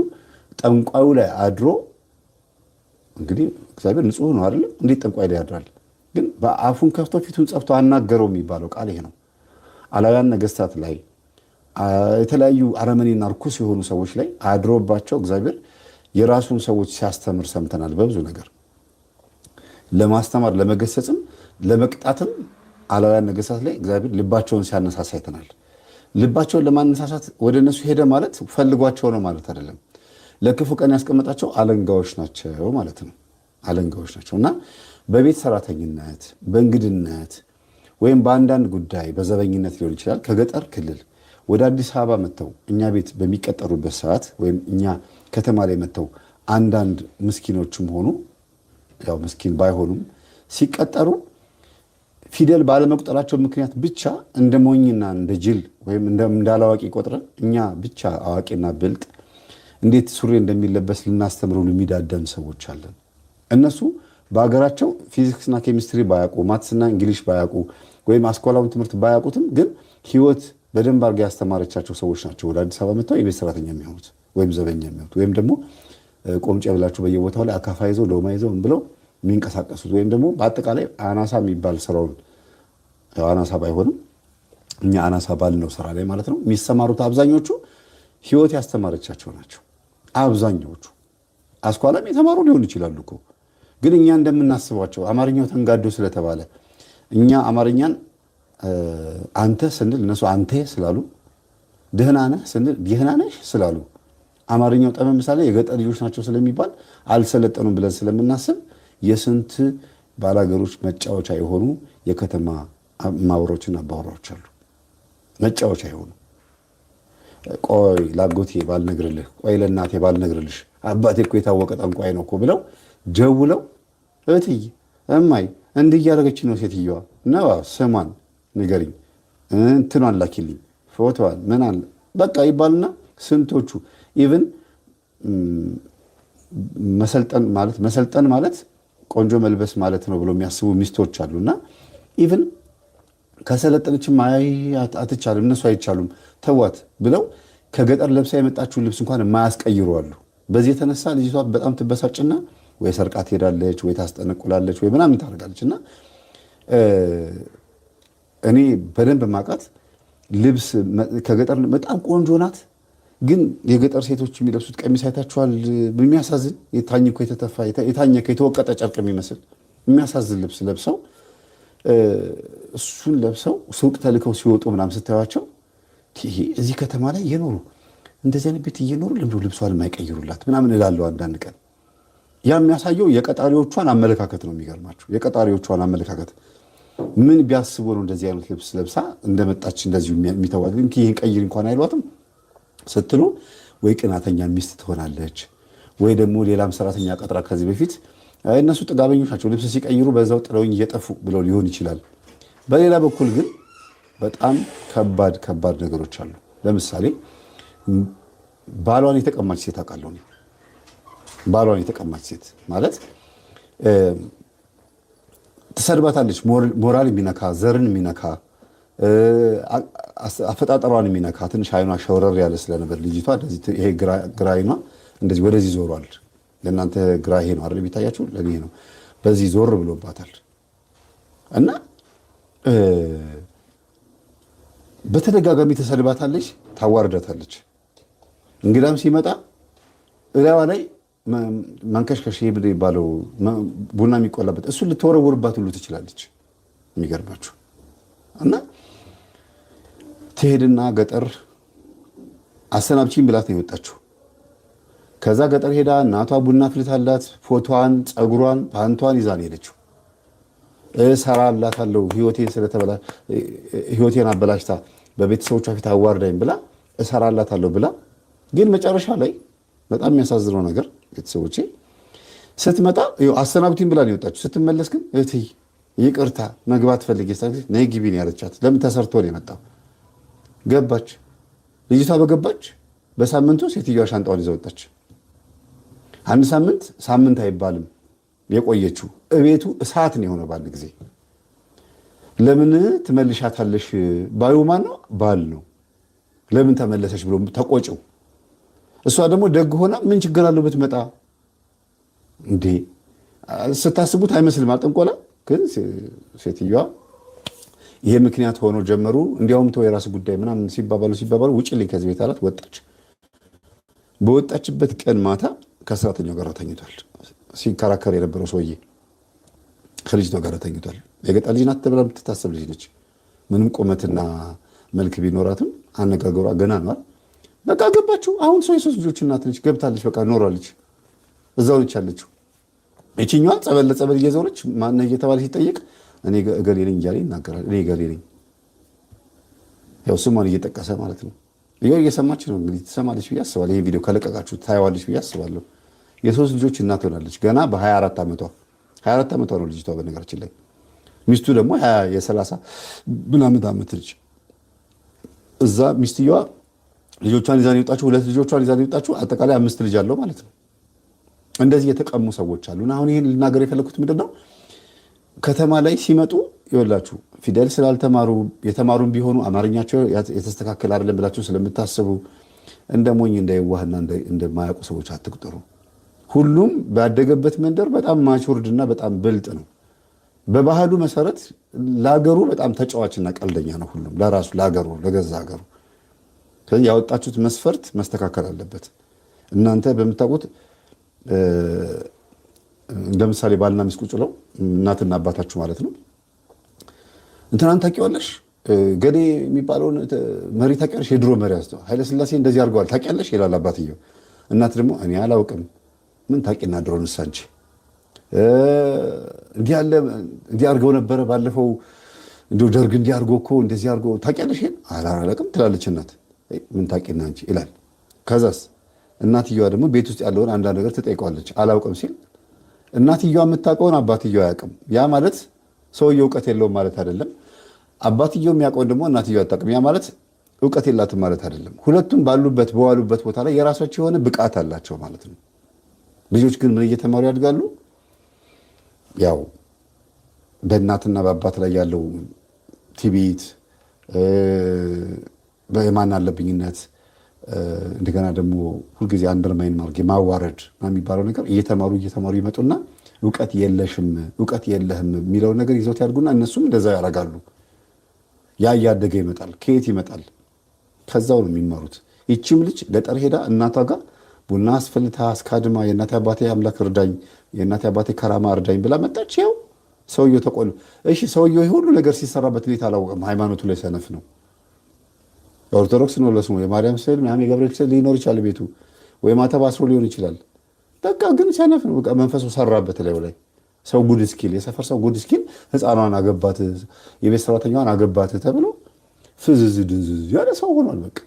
ጠንቋዩ ላይ አድሮ እንግዲህ እግዚአብሔር ንጹሕ ነው አይደለም? እንዴት ጠንቋይ ላይ ያድራል? ግን በአፉን ከፍቶ ፊቱን ጸፍቶ አናገረው የሚባለው ቃል ይሄ ነው። አላውያን ነገስታት ላይ የተለያዩ አረመኔና ርኩስ የሆኑ ሰዎች ላይ አድሮባቸው እግዚአብሔር የራሱን ሰዎች ሲያስተምር ሰምተናል። በብዙ ነገር ለማስተማር ለመገሰጽም ለመቅጣትም አላውያን ነገስታት ላይ እግዚአብሔር ልባቸውን ሲያነሳሳ አይተናል። ልባቸውን ለማነሳሳት ወደ እነሱ ሄደ ማለት ፈልጓቸው ነው ማለት አይደለም። ለክፉ ቀን ያስቀመጣቸው አለንጋዎች ናቸው ማለት ነው። አለንጋዎች ናቸው እና በቤት ሰራተኝነት፣ በእንግድነት ወይም በአንዳንድ ጉዳይ በዘበኝነት ሊሆን ይችላል ከገጠር ክልል ወደ አዲስ አበባ መጥተው እኛ ቤት በሚቀጠሩበት ሰዓት ወይም እኛ ከተማ ላይ መጥተው አንዳንድ ምስኪኖችም ሆኑ ያው ምስኪን ባይሆኑም ሲቀጠሩ ፊደል ባለመቁጠራቸው ምክንያት ብቻ እንደ ሞኝና እንደ ጅል ወይም እንዳላዋቂ ቆጥረን እኛ ብቻ አዋቂና ብልጥ እንዴት ሱሪ እንደሚለበስ ልናስተምሩ የሚዳደም ሰዎች አለን። እነሱ በሀገራቸው ፊዚክስና ኬሚስትሪ ባያውቁ፣ ማትስና እንግሊሽ ባያውቁ ወይም አስኳላውን ትምህርት ባያውቁትም ግን ህይወት በደንብ አድርጋ ያስተማረቻቸው ሰዎች ናቸው ወደ አዲስ አበባ መጥተው የቤት ሰራተኛ የሚሆኑት ወይም ዘበኛ የሚሆኑት ወይም ደግሞ ቆምጬ ብላችሁ በየቦታው ላይ አካፋ ይዘው ዶማ ይዘው ብለው የሚንቀሳቀሱት ወይም ደግሞ በአጠቃላይ አናሳ የሚባል ስራውን አናሳ ባይሆንም እኛ አናሳ ባልነው ስራ ላይ ማለት ነው የሚሰማሩት አብዛኞቹ ህይወት ያስተማረቻቸው ናቸው። አብዛኛዎቹ አስኳላም የተማሩ ሊሆኑ ይችላሉ እኮ ግን እኛ እንደምናስባቸው አማርኛው ተንጋዶ ስለተባለ እኛ አማርኛን አንተ ስንል እነሱ አንተ ስላሉ፣ ደህና ነህ ስንል ደህና ነሽ ስላሉ አማርኛው ጠመም ምሳሌ የገጠር ልጆች ናቸው ስለሚባል አልሰለጠኑም ብለን ስለምናስብ የስንት ባላገሮች መጫወቻ የሆኑ የከተማ ማውሮችና አባወራዎች አሉ። መጫወቻ የሆኑ ቆይ ላጎቴ ባልነግርልህ፣ ቆይ ለእናቴ ባልነግርልሽ አባቴ እኮ የታወቀ ጠንቋይ ነው እኮ ብለው ደውለው እትዬ እማይ እንዲህ እያደረገች ነው ሴትዮዋ ነው ስሟን ንገሪኝ፣ እንትኗን ላኪልኝ፣ ፎቶዋን ምን አለ በቃ ይባልና ስንቶቹ ኢቭን መሰልጠን ማለት ቆንጆ መልበስ ማለት ነው ብሎ የሚያስቡ ሚስቶች አሉና ኢቭን ከሰለጠነችም አትቻልም እነሱ አይቻሉም ተዋት ብለው ከገጠር ለብሳ የመጣችውን ልብስ እንኳን የማያስቀይሩ አሉ። በዚህ የተነሳ ልጅቷ በጣም ትበሳጭና ወይ ሰርቃ ትሄዳለች ወይ ታስጠነቁላለች ወይ ምናምን ታደርጋለች። እና እኔ በደንብ ማውቃት ልብስ ከገጠር በጣም ቆንጆ ናት። ግን የገጠር ሴቶች የሚለብሱት ቀሚስ አይታችኋል? የሚያሳዝን የታኘከ የተተፋ የታኘከ የተወቀጠ ጨርቅ የሚመስል የሚያሳዝን ልብስ ለብሰው እሱን ለብሰው ሱቅ ተልከው ሲወጡ ምናምን ስታዩቸው እዚህ ከተማ ላይ እየኖሩ እንደዚህ አይነት ቤት እየኖሩ ለምዶ ልብሷን የማይቀይሩላት ምናምን እላለሁ አንዳንድ ቀን። ያ የሚያሳየው የቀጣሪዎቿን አመለካከት ነው። የሚገርማችሁ የቀጣሪዎቿን አመለካከት ምን ቢያስቡ ነው እንደዚህ አይነት ልብስ ለብሳ እንደመጣች እንደዚሁ የሚተዋት? ግን ይህን ቀይር እንኳን አይሏትም ስትሉ ወይ ቅናተኛ ሚስት ትሆናለች ወይ ደግሞ ሌላም ሰራተኛ ቀጥራ ከዚህ በፊት እነሱ ጥጋበኞች ናቸው ልብስ ሲቀይሩ በዛው ጥለውኝ እየጠፉ ብለው ሊሆን ይችላል። በሌላ በኩል ግን በጣም ከባድ ነገሮች አሉ። ለምሳሌ ባሏን የተቀማች ሴት አውቃለሁ። ባሏን የተቀማች ሴት ማለት ትሰድባታለች። ሞራል የሚነካ ዘርን የሚነካ አፈጣጠሯን የሚነካ ትንሽ አይኗ ሸውረር ያለ ስለነበር ልጅቷ ይሄ ግራ አይኗ እንደዚህ ወደዚህ ዞሯል። ለእናንተ ግራ ይሄ ነው አይደል የሚታያችሁ? ለኔ ነው በዚህ ዞር ብሎባታል። እና በተደጋጋሚ ተሰድባታለች፣ ታዋርዳታለች። እንግዳም ሲመጣ እላዋ ላይ መንከሽከሽ የሚባለው ቡና የሚቆላበት እሱን ልትወረውርባት ሁሉ ትችላለች። የሚገርማችሁ እና ትሄድና ገጠር አሰናብቺኝ ብላት ነው የወጣችው። ከዛ ገጠር ሄዳ እናቷ ቡና ፍልታላት ፎቶዋን፣ ፀጉሯን፣ ፓንቷን ይዛ ነው ሄደችው። እሰራላታለሁ ህይወቴን አበላሽታ በቤተሰቦቿ ፊት አዋርዳኝ ብላ እሰራላታለሁ ብላ ግን መጨረሻ ላይ በጣም የሚያሳዝነው ነገር ቤተሰቦቼ ስትመጣ አሰናብቲኝ ብላ ነው የወጣችው። ስትመለስ ግን እህቴ ይቅርታ መግባት ፈልጌ ነይ ግቢ ነው ያለቻት። ለምን ተሰርቶ ነው የመጣው። ገባች። ልጅቷ በገባች በሳምንቱ ሴትዮዋ ሻንጣዋን ይዛ ወጣች። አንድ ሳምንት አይባልም የቆየችው እቤቱ እሳት ነው የሆነው። ባል ጊዜ ለምን ትመልሻታለሽ? ባዩ ማን ነው? ባል ነው። ለምን ተመለሰች ብሎ ተቆጭው። እሷ ደግሞ ደግ ሆና ምን ችግር አለው ብትመጣ እንዴ? ስታስቡት አይመስልም አጥንቆላ። ግን ሴትዮዋ ይሄ ምክንያት ሆኖ ጀመሩ። እንዲያውም ተው የራስ ጉዳይ ምናምን ሲባባሉ ውጭልኝ ከዚህ ቤት አላት። ወጣች። በወጣችበት ቀን ማታ ከሰራተኛው ጋር ተኝቷል። ሲከራከር የነበረው ሰውዬ ከልጅቷ ጋር ተኝቷል። የገጠር ልጅ ናት ተብላ የምትታሰብ ልጅ ነች። ምንም ቁመትና መልክ ቢኖራትም አነጋገሯ ገና ነው። በቃ ገባችሁ። አሁን ሰው የሶስት ልጆች እናት ነች። ገብታለች። በቃ ኖራለች። እዛው ነች ያለችው። ይችኛዋ ጸበል ለጸበል እየዞረች ማነው እየተባለ ሲጠየቅ እኔ እገሌ ነኝ እያለ ይናገራል። እኔ እገሌ ነኝ ያው ስሟን እየጠቀሰ ማለት ነው። ይኸው እየሰማች ነው እንግዲህ ትሰማለች ብዬ አስባለሁ። ይሄ ቪዲዮ ከለቀቃችሁ ታየዋለች ብዬ አስባለሁ። የሶስት ልጆች እናት ሆናለች ገና በ24 ዓመቷ። 24 ዓመቷ ነው ልጅቷ በነገራችን ላይ። ሚስቱ ደግሞ የ30 ምናምን ዓመት ልጅ። እዛ ሚስትየዋ ልጆቿን ይዛ ነው የወጣችው። 2 ልጆቿን ይዛ ነው የወጣችው። አጠቃላይ 5 ልጅ አለው ማለት ነው። እንደዚህ የተቀሙ ሰዎች አሉ። አሁን ይሄን ልናገር የፈለኩት ምንድነው ከተማ ላይ ሲመጡ ይወላችሁ ፊደል ስላልተማሩ የተማሩም ቢሆኑ አማርኛቸው የተስተካከለ አይደለም ብላችሁ ስለምታስቡ እንደ ሞኝ እንደየዋህና እንደማያውቁ ሰዎች አትቁጠሩ። ሁሉም ባደገበት መንደር በጣም ማቹርድ እና በጣም ብልጥ ነው። በባህሉ መሰረት ለሀገሩ በጣም ተጫዋችና ቀልደኛ ነው። ሁሉም ለራሱ ለሀገሩ ለገዛ ሀገሩ። ስለዚህ ያወጣችሁት መስፈርት መስተካከል አለበት። እናንተ በምታውቁት ለምሳሌ ባልና ሚስት ቁጭ ብለው እናትና አባታችሁ ማለት ነው እንትናን ታውቂዋለሽ ገሌ የሚባለውን መሪ ታውቂያለሽ? የድሮ መሪ አስተው ኃይለሥላሴ እንደዚህ አድርገዋል ታውቂያለሽ ይላል አባትየው። እናት ደግሞ እኔ አላውቅም ምን ታውቂና ድሮ ንሳንቺ እንዲህ አድርገው ነበረ ባለፈው እንደው ደርግ እንዲህ አድርጎ እኮ እንደዚህ አድርጎ ታውቂያለሽ? አላውቅም ትላለች እናት። ምን ታውቂና አንቺ ይላል። ከዛስ እናትየዋ ደግሞ ቤት ውስጥ ያለውን አንዳንድ ነገር ትጠይቀዋለች። አላውቅም ሲል እናትየዋ የምታውቀውን አባትየው አያውቅም። ያ ማለት ሰውየው እውቀት የለውም ማለት አይደለም። አባትየው የሚያውቀውን ደግሞ እናትየው አታውቅም። ያ ማለት እውቀት የላትም ማለት አይደለም። ሁለቱም በዋሉበት ቦታ ላይ የራሳቸው የሆነ ብቃት አላቸው ማለት ነው። ልጆች ግን ምን እየተማሩ ያድጋሉ? ያው በእናትና በአባት ላይ ያለው ትዕቢት፣ በማን አለብኝነት፣ እንደገና ደግሞ ሁልጊዜ አንደርማይን ማድረግ ማዋረድ የሚባለው ነገር እየተማሩ ይመጡና እውቀት የለሽም እውቀት የለህም የሚለውን ነገር ይዘውት ያድጉና እነሱም እንደዛ ያደርጋሉ። ያ እያደገ ይመጣል። ከየት ይመጣል? ከዛው ነው የሚማሩት። ይቺም ልጅ ገጠር ሄዳ እናቷ ጋር ቡና አስፈልታ አስካድማ የእናቴ አባቴ አምላክ እርዳኝ፣ የእናቴ አባቴ ከራማ እርዳኝ ብላ መጣች። ያው ሰውየው ተቆሉ። እሺ ሰውየው ሁሉ ነገር ሲሰራበት እንዴት አላወቀም? ሃይማኖቱ ላይ ሰነፍ ነው። ኦርቶዶክስ ነው ለስሙ። የማርያም ስዕል ምናምን የገብርኤል ስዕል ሊኖር ይችላል ቤቱ፣ ወይ ማተብ አስሮ ሊሆን ይችላል። በቃ ግን ሰነፍ ነው። በቃ መንፈሱ ሰራበት ላይ ላይ ሰው ጉድ እስኪል የሰፈር ሰው ጉድ እስኪል ህፃኗን አገባት የቤት ሰራተኛዋን አገባት ተብሎ ፍዝዝ ድንዝዝ ያለ ሰው ሆኗል። በቃ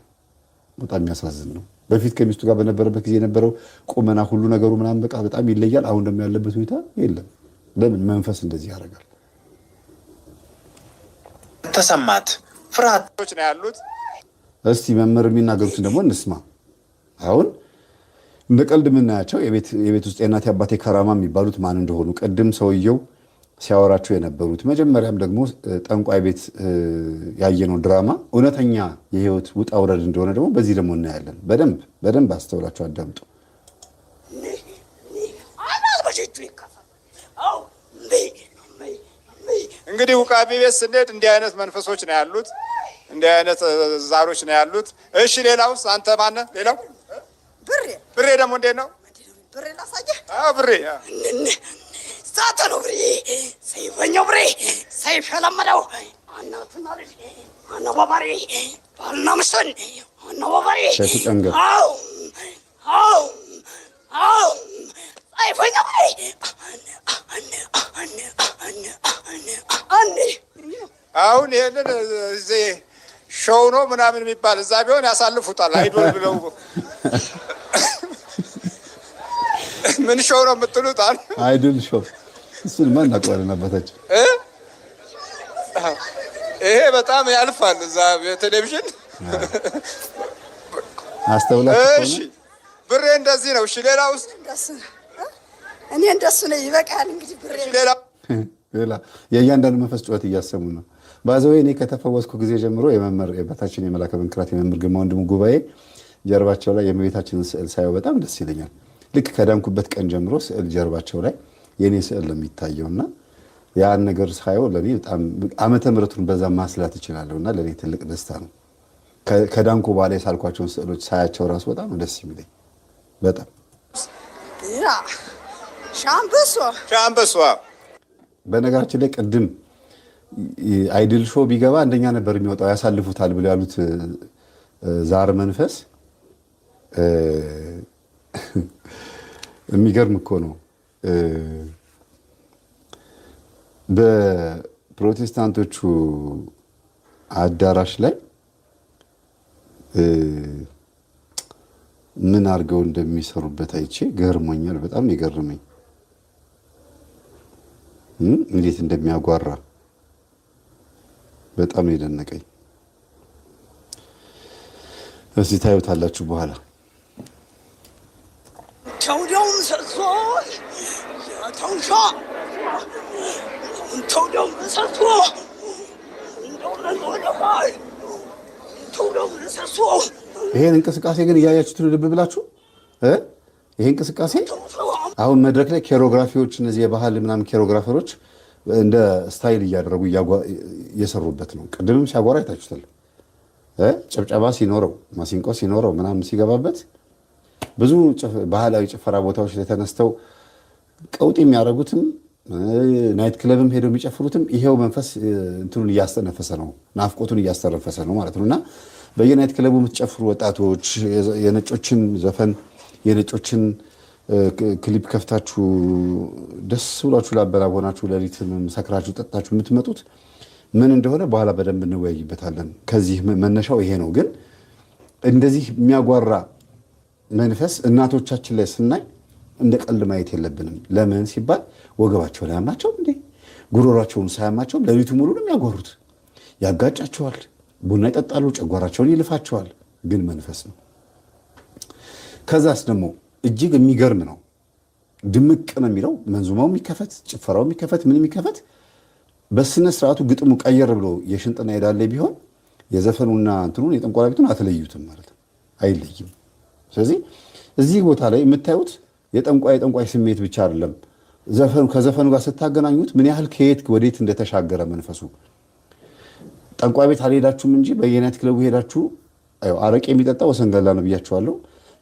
በጣም የሚያሳዝን ነው። በፊት ከሚስቱ ጋር በነበረበት ጊዜ የነበረው ቁመና ሁሉ ነገሩ ምናምን በቃ በጣም ይለያል። አሁን ደግሞ ያለበት ሁኔታ የለም። ለምን መንፈስ እንደዚህ ያደርጋል? ተሰማት ፍርሃቶች ነው ያሉት። እስቲ መምህር የሚናገሩትን ደግሞ እንስማ። አሁን እንደ ቀልድ የምናያቸው የቤት ውስጥ የእናቴ አባቴ ከራማ የሚባሉት ማን እንደሆኑ ቅድም ሰውየው ሲያወራቸው የነበሩት መጀመሪያም ደግሞ ጠንቋይ ቤት ያየነው ድራማ እውነተኛ የህይወት ውጣ ውረድ እንደሆነ ደግሞ በዚህ ደግሞ እናያለን። በደንብ አስተውላችሁ አዳምጡ። እንግዲህ ውቃቢ ቤት ስንሄድ እንዲህ አይነት መንፈሶች ነው ያሉት፣ እንዲህ አይነት ዛሮች ነው ያሉት። እሺ ሌላውስ? አንተ ማነህ? ሌላው ብሬ ደግሞ እንዴት ነው? ብሬ ላሳየህ። ብሬ ዛተ ነው ብሬ፣ ሰይፈኛው ብሬ፣ ሰይፍ የለመደው እናቱና ልጅ አነባባሪ ባልና ሚስትን አነባባሪ። ሰይፈኛው ብሬ አሁን ይሄንን እዚህ ሾው ነው ምናምን የሚባል እዛ ቢሆን ያሳልፉታል። አይዶል ብለው ምን ሾው ነው የምትሉት? አይዶል ሾው እሱን ማን አቋረና አባታችን ይሄ በጣም ያልፋል። እዛ በቴሌቪዥን አስተውላችሁ። እሺ ብሬ እንደዚህ ነው። እሺ ሌላውስ? እኔ እንደሱ ነው። ይበቃል እንግዲህ ብሬ። ሌላ የእያንዳንዱ መንፈስ ጩኸት እያሰሙ ነው። ባዘው እኔ ከተፈወስኩ ጊዜ ጀምሮ የመምህር የበታችን የመላከ መንክራት የመምህር ግርማ ወንድሙ ጉባኤ ጀርባቸው ላይ የእመቤታችንን ስዕል ሳየው በጣም ደስ ይለኛል። ልክ ከዳንኩበት ቀን ጀምሮ ስዕል ጀርባቸው ላይ የኔ ስዕል ነው የሚታየውና ያን ነገር ሳየው ለኔ በጣም ዓመተ ምሕረቱን በዛ ማስላት እችላለሁና ለኔ ትልቅ ደስታ ነው። ከዳንኩ በኋላ የሳልኳቸውን ስዕሎች ሳያቸው ራሱ በጣም ደስ የሚለኝ በጣም ሻምበሶ። በነገራችን ላይ ቅድም አይድል ሾው ቢገባ አንደኛ ነበር የሚወጣው ያሳልፉታል ብለው ያሉት ዛር መንፈስ የሚገርም እኮ ነው። በፕሮቴስታንቶቹ አዳራሽ ላይ ምን አድርገው እንደሚሰሩበት አይቼ ገርሞኛል። በጣም የገረመኝ እንዴት እንደሚያጓራ በጣም የደነቀኝ። እስቲ ታዩታላችሁ በኋላ። ይሄን እንቅስቃሴ ግን እያያችሁት ልብ ብላችሁ ይሄ እንቅስቃሴ አሁን መድረክ ላይ ኬሮግራፊዎች እነዚህ የባህል ምናምን ኬሮግራፈሮች እንደ ስታይል እያደረጉ እየሰሩበት ነው። ቅድምም ሲያጓራ አይታችሁታል። ጭብጨባ ሲኖረው ማሲንቆ ሲኖረው ምናምን ሲገባበት ብዙ ባህላዊ ጭፈራ ቦታዎች ላይ ተነስተው ቀውጥ የሚያደርጉትም ናይት ክለብም ሄደው የሚጨፍሩትም ይሄው መንፈስ እንትኑን እያስተነፈሰ ነው፣ ናፍቆቱን እያስተነፈሰ ነው ማለት ነው። እና በየናይት ክለቡ የምትጨፍሩ ወጣቶች የነጮችን ዘፈን የነጮችን ክሊፕ ከፍታችሁ ደስ ብሏችሁ ላበላብ ሆናችሁ ሌሊት ሰክራችሁ ጠጣችሁ የምትመጡት ምን እንደሆነ በኋላ በደንብ እንወያይበታለን። ከዚህ መነሻው ይሄ ነው። ግን እንደዚህ የሚያጓራ መንፈስ እናቶቻችን ላይ ስናይ እንደ ቀልድ ማየት የለብንም። ለምን ሲባል ወገባቸው ላይ ያማቸው እንዴ ጉሮሯቸውን ሳያማቸው ሌሊቱ ሙሉ ነው የሚያጓሩት። ያጋጫቸዋል፣ ቡና ይጠጣሉ፣ ጨጓራቸውን ይልፋቸዋል። ግን መንፈስ ነው። ከዛስ ደግሞ እጅግ የሚገርም ነው። ድምቅ ነው የሚለው መንዙማው የሚከፈት ጭፈራው የሚከፈት ምን የሚከፈት በስነ ስርዓቱ ግጥሙ ቀየር ብሎ የሽንጥና የዳለ ቢሆን የዘፈኑና እንትኑን የጠንቋላ ቤቱን አትለዩትም ማለት ነው፣ አይለይም። ስለዚህ እዚህ ቦታ ላይ የምታዩት የጠንቋይ ስሜት ብቻ አይደለም። ከዘፈኑ ጋር ስታገናኙት ምን ያህል ከየት ወዴት እንደተሻገረ መንፈሱ። ጠንቋይ ቤት አልሄዳችሁም እንጂ በየናይት ክለቡ ሄዳችሁ አረቄ የሚጠጣ ወሰንገላ ነው ብያችኋለሁ።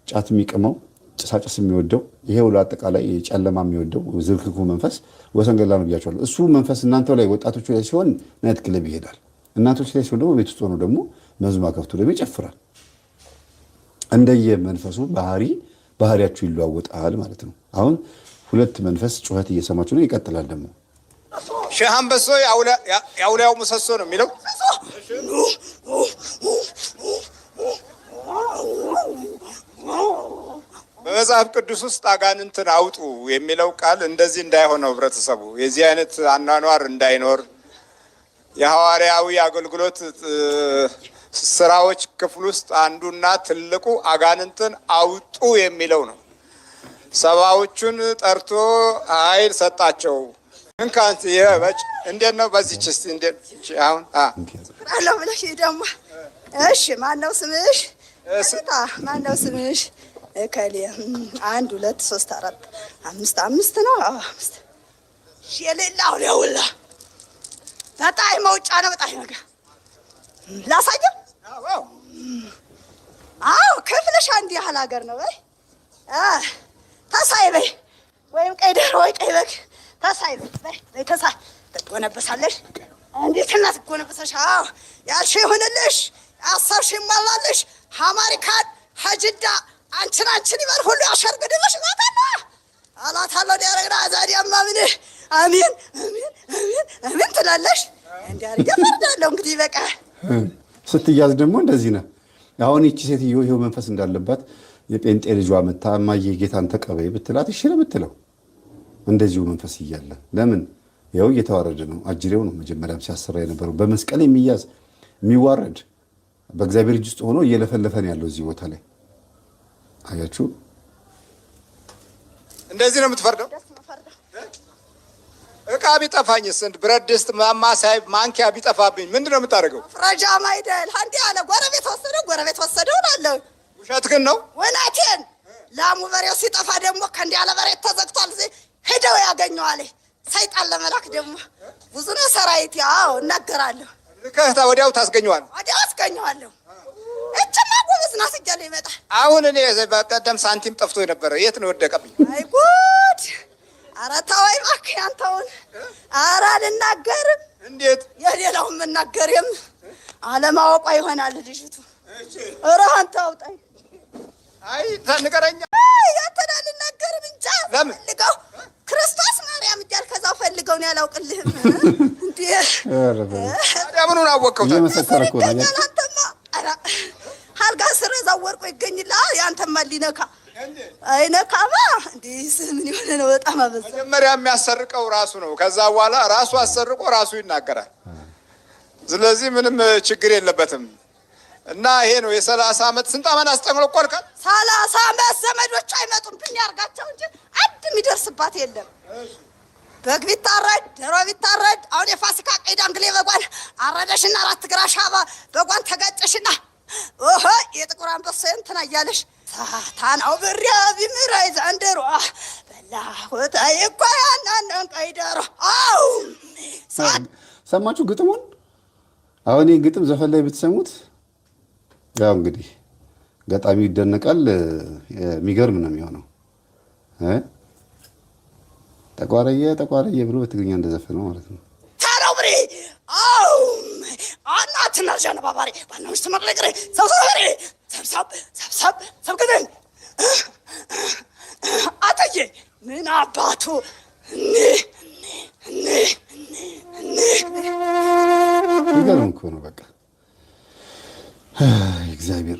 ጫት የሚቅመው ጭሳጭስ የሚወደው ይሄ ሁሉ አጠቃላይ ጨለማ የሚወደው ዝርክኩ መንፈስ ወሰንገላ ነው ብያችኋለሁ። እሱ መንፈስ እናንተ ላይ ወጣቶች ላይ ሲሆን ናይት ክለብ ይሄዳል። እናቶች ላይ ሲሆን ደግሞ ቤት ውስጥ ሆኖ ደግሞ መዝሙር ከፍቶ ደግሞ ይጨፍራል። እንደየ መንፈሱ ባህሪያችሁ ይለዋወጣል ማለት ነው። አሁን ሁለት መንፈስ ጩኸት እየሰማችሁ ነው። ይቀጥላል ደግሞ ሼህ አንበሶ የአውሊያው ምሰሶ ነው የሚለው በመጽሐፍ ቅዱስ ውስጥ አጋንንትን አውጡ የሚለው ቃል እንደዚህ እንዳይሆነው ህብረተሰቡ የዚህ አይነት አኗኗር እንዳይኖር የሐዋርያዊ አገልግሎት ስራዎች ክፍል ውስጥ አንዱና ትልቁ አጋንንትን አውጡ የሚለው ነው። ሰባዎቹን ጠርቶ ኃይል ሰጣቸው። እንካንት ይበጭ እንዴት ነው በዚህች እስቲ እንዴት አሁን አሎ ብለሽ ደግሞ እሺ ማን ነው ስምሽ? ማን ነው ስምሽ? እከሌ 1 2 3 4 5 5 ነው። አዎ 5 የሌላው ለውላ በጣይ መውጫ ነው። በጣይ ነገር ላሳየው። አዎ ክፍልሽ አንድ ያህል ሀገር ነው። በይ ተሳይ በይ ወይም ቀይ ዶሮ ወይ ቀይ በግ ተሳይ በይ በይ ተሳይ ትጎነበሳለሽ። እንዴት እና ትጎነበሰሽ? አዎ ያልሽው ይሁንልሽ፣ ያሰብሽ ይሟላልሽ። ሀማሪካን ሀጅዳ አንቺን ይበል ሁሉ ያሸርግድልሽ ማታና አላታለው ዲያረግና ዛዲያማ ምን አሚን አሚን አሚን አሚን ትላለሽ። እንዲያርገ ፈርዳለሁ እንግዲህ በቃ ስትያዝ ደግሞ እንደዚህ ነው። አሁን ይቺ ሴትዮ ይሄው መንፈስ እንዳለባት የጴንጤ ልጇ መታ እማዬ ጌታን ተቀበይ ብትላት እሺ ነው የምትለው። እንደዚሁ መንፈስ እያለ ለምን ያው እየተዋረደ ነው። አጅሬው ነው መጀመሪያም ሲያሰራ የነበረው በመስቀል የሚያዝ የሚዋረድ በእግዚአብሔር እጅ ውስጥ ሆኖ እየለፈለፈን ያለው እዚህ ቦታ ላይ አያችሁ። እንደዚህ ነው የምትፈርደው። እቃ ቢጠፋኝ ስንት ብረት ድስት ማማሳይ ማንኪያ ቢጠፋብኝ ምንድን ነው የምታደርገው? ፍረጃም አይደል አንዴ አለ ጎረቤት ወሰደው አለ። ውሸት ግን ነው። ወናቴን ላሙ በሬው ሲጠፋ ደግሞ ከእንዲህ ያለ በሬት ተዘግቷል። ሄደው ያገኘዋል። ሰይጣን ለመላክ ደግሞ ብዙ ነው ሰራዊት። ያው እናገራለሁ። ልከህታ ወዲያው ታስገኘዋለህ። ወዲያው አስገኘዋለሁ። እችማ ጎበዝ ናት እያለ ይመጣል። አሁን እኔ በቀደም ሳንቲም ጠፍቶ የነበረ የት ነው ወደቀብኝ? አይ ጉድ! ኧረ ተወኝ እባክህ አንተውን። ኧረ አልናገርም። እንዴት የሌላውን መናገርም አለማወቋ ይሆናል ልጅቱ። ኧረ አንተ አውጣኝ። አይ ንገረኛ። ያንተን አልናገርም እንጃ። ለምን ፈልገው ክርስቶስ ማርያም እያልክ ከዛው ፈልገው ነው ያላውቅልህም እንዴ? ታዲያ ምኑን አወቀው? እየመሰከረ እኮ ነው። አንተማ ኧረ አልጋ ስር እዛው ወርቆ ይገኝልሃል። ያንተማ ሊነካ አይነካማ እንዴ? ምን የሆነ ነው? በጣም አበዛ። መጀመሪያ የሚያሰርቀው ራሱ ነው። ከዛ በኋላ ራሱ አሰርቆ ራሱ ይናገራል። ስለዚህ ምንም ችግር የለበትም። እና ይሄ ነው የ30 ዓመት ስንት ዓመት አስጠንቆልኳል። 30 ዓመት ዘመዶች አይመጡም ብኝ ያርጋቸው እንጂ አንድ የሚደርስባት የለም። በግ ቢታረድ ዶሮ ቢታረድ አሁን የፋሲካ ቀይ ዳንግሌ በጓን አረደሽና 4 ግራሽ አባ በጓን ተጋጨሽና ኦሆ የጥቁር አንበሳ እንትና እያለሽ ሳታናው ብሪያ ቢምራይ ዘንድሮ በላሁት እኮ ያናንን ቀይ ዶሮ። አው ሰማችሁ ግጥሙን? አሁን ይህ ግጥም ዘፈን ላይ ብትሰሙት ያው እንግዲህ ገጣሚው ይደነቃል። የሚገርም ነው የሚሆነው። ተቋረየ ብሎ በትግርኛ እንደዘፈነው ማለት ነው። ታራው ብሬ አው አናትና ጀነባባሪ ባናውስ ተመረቀረ ሰብሰበሬ ሰብ ግን አተየ ምን አባቱ የሚገርም እኮ ነው። በቃ እግዚአብሔር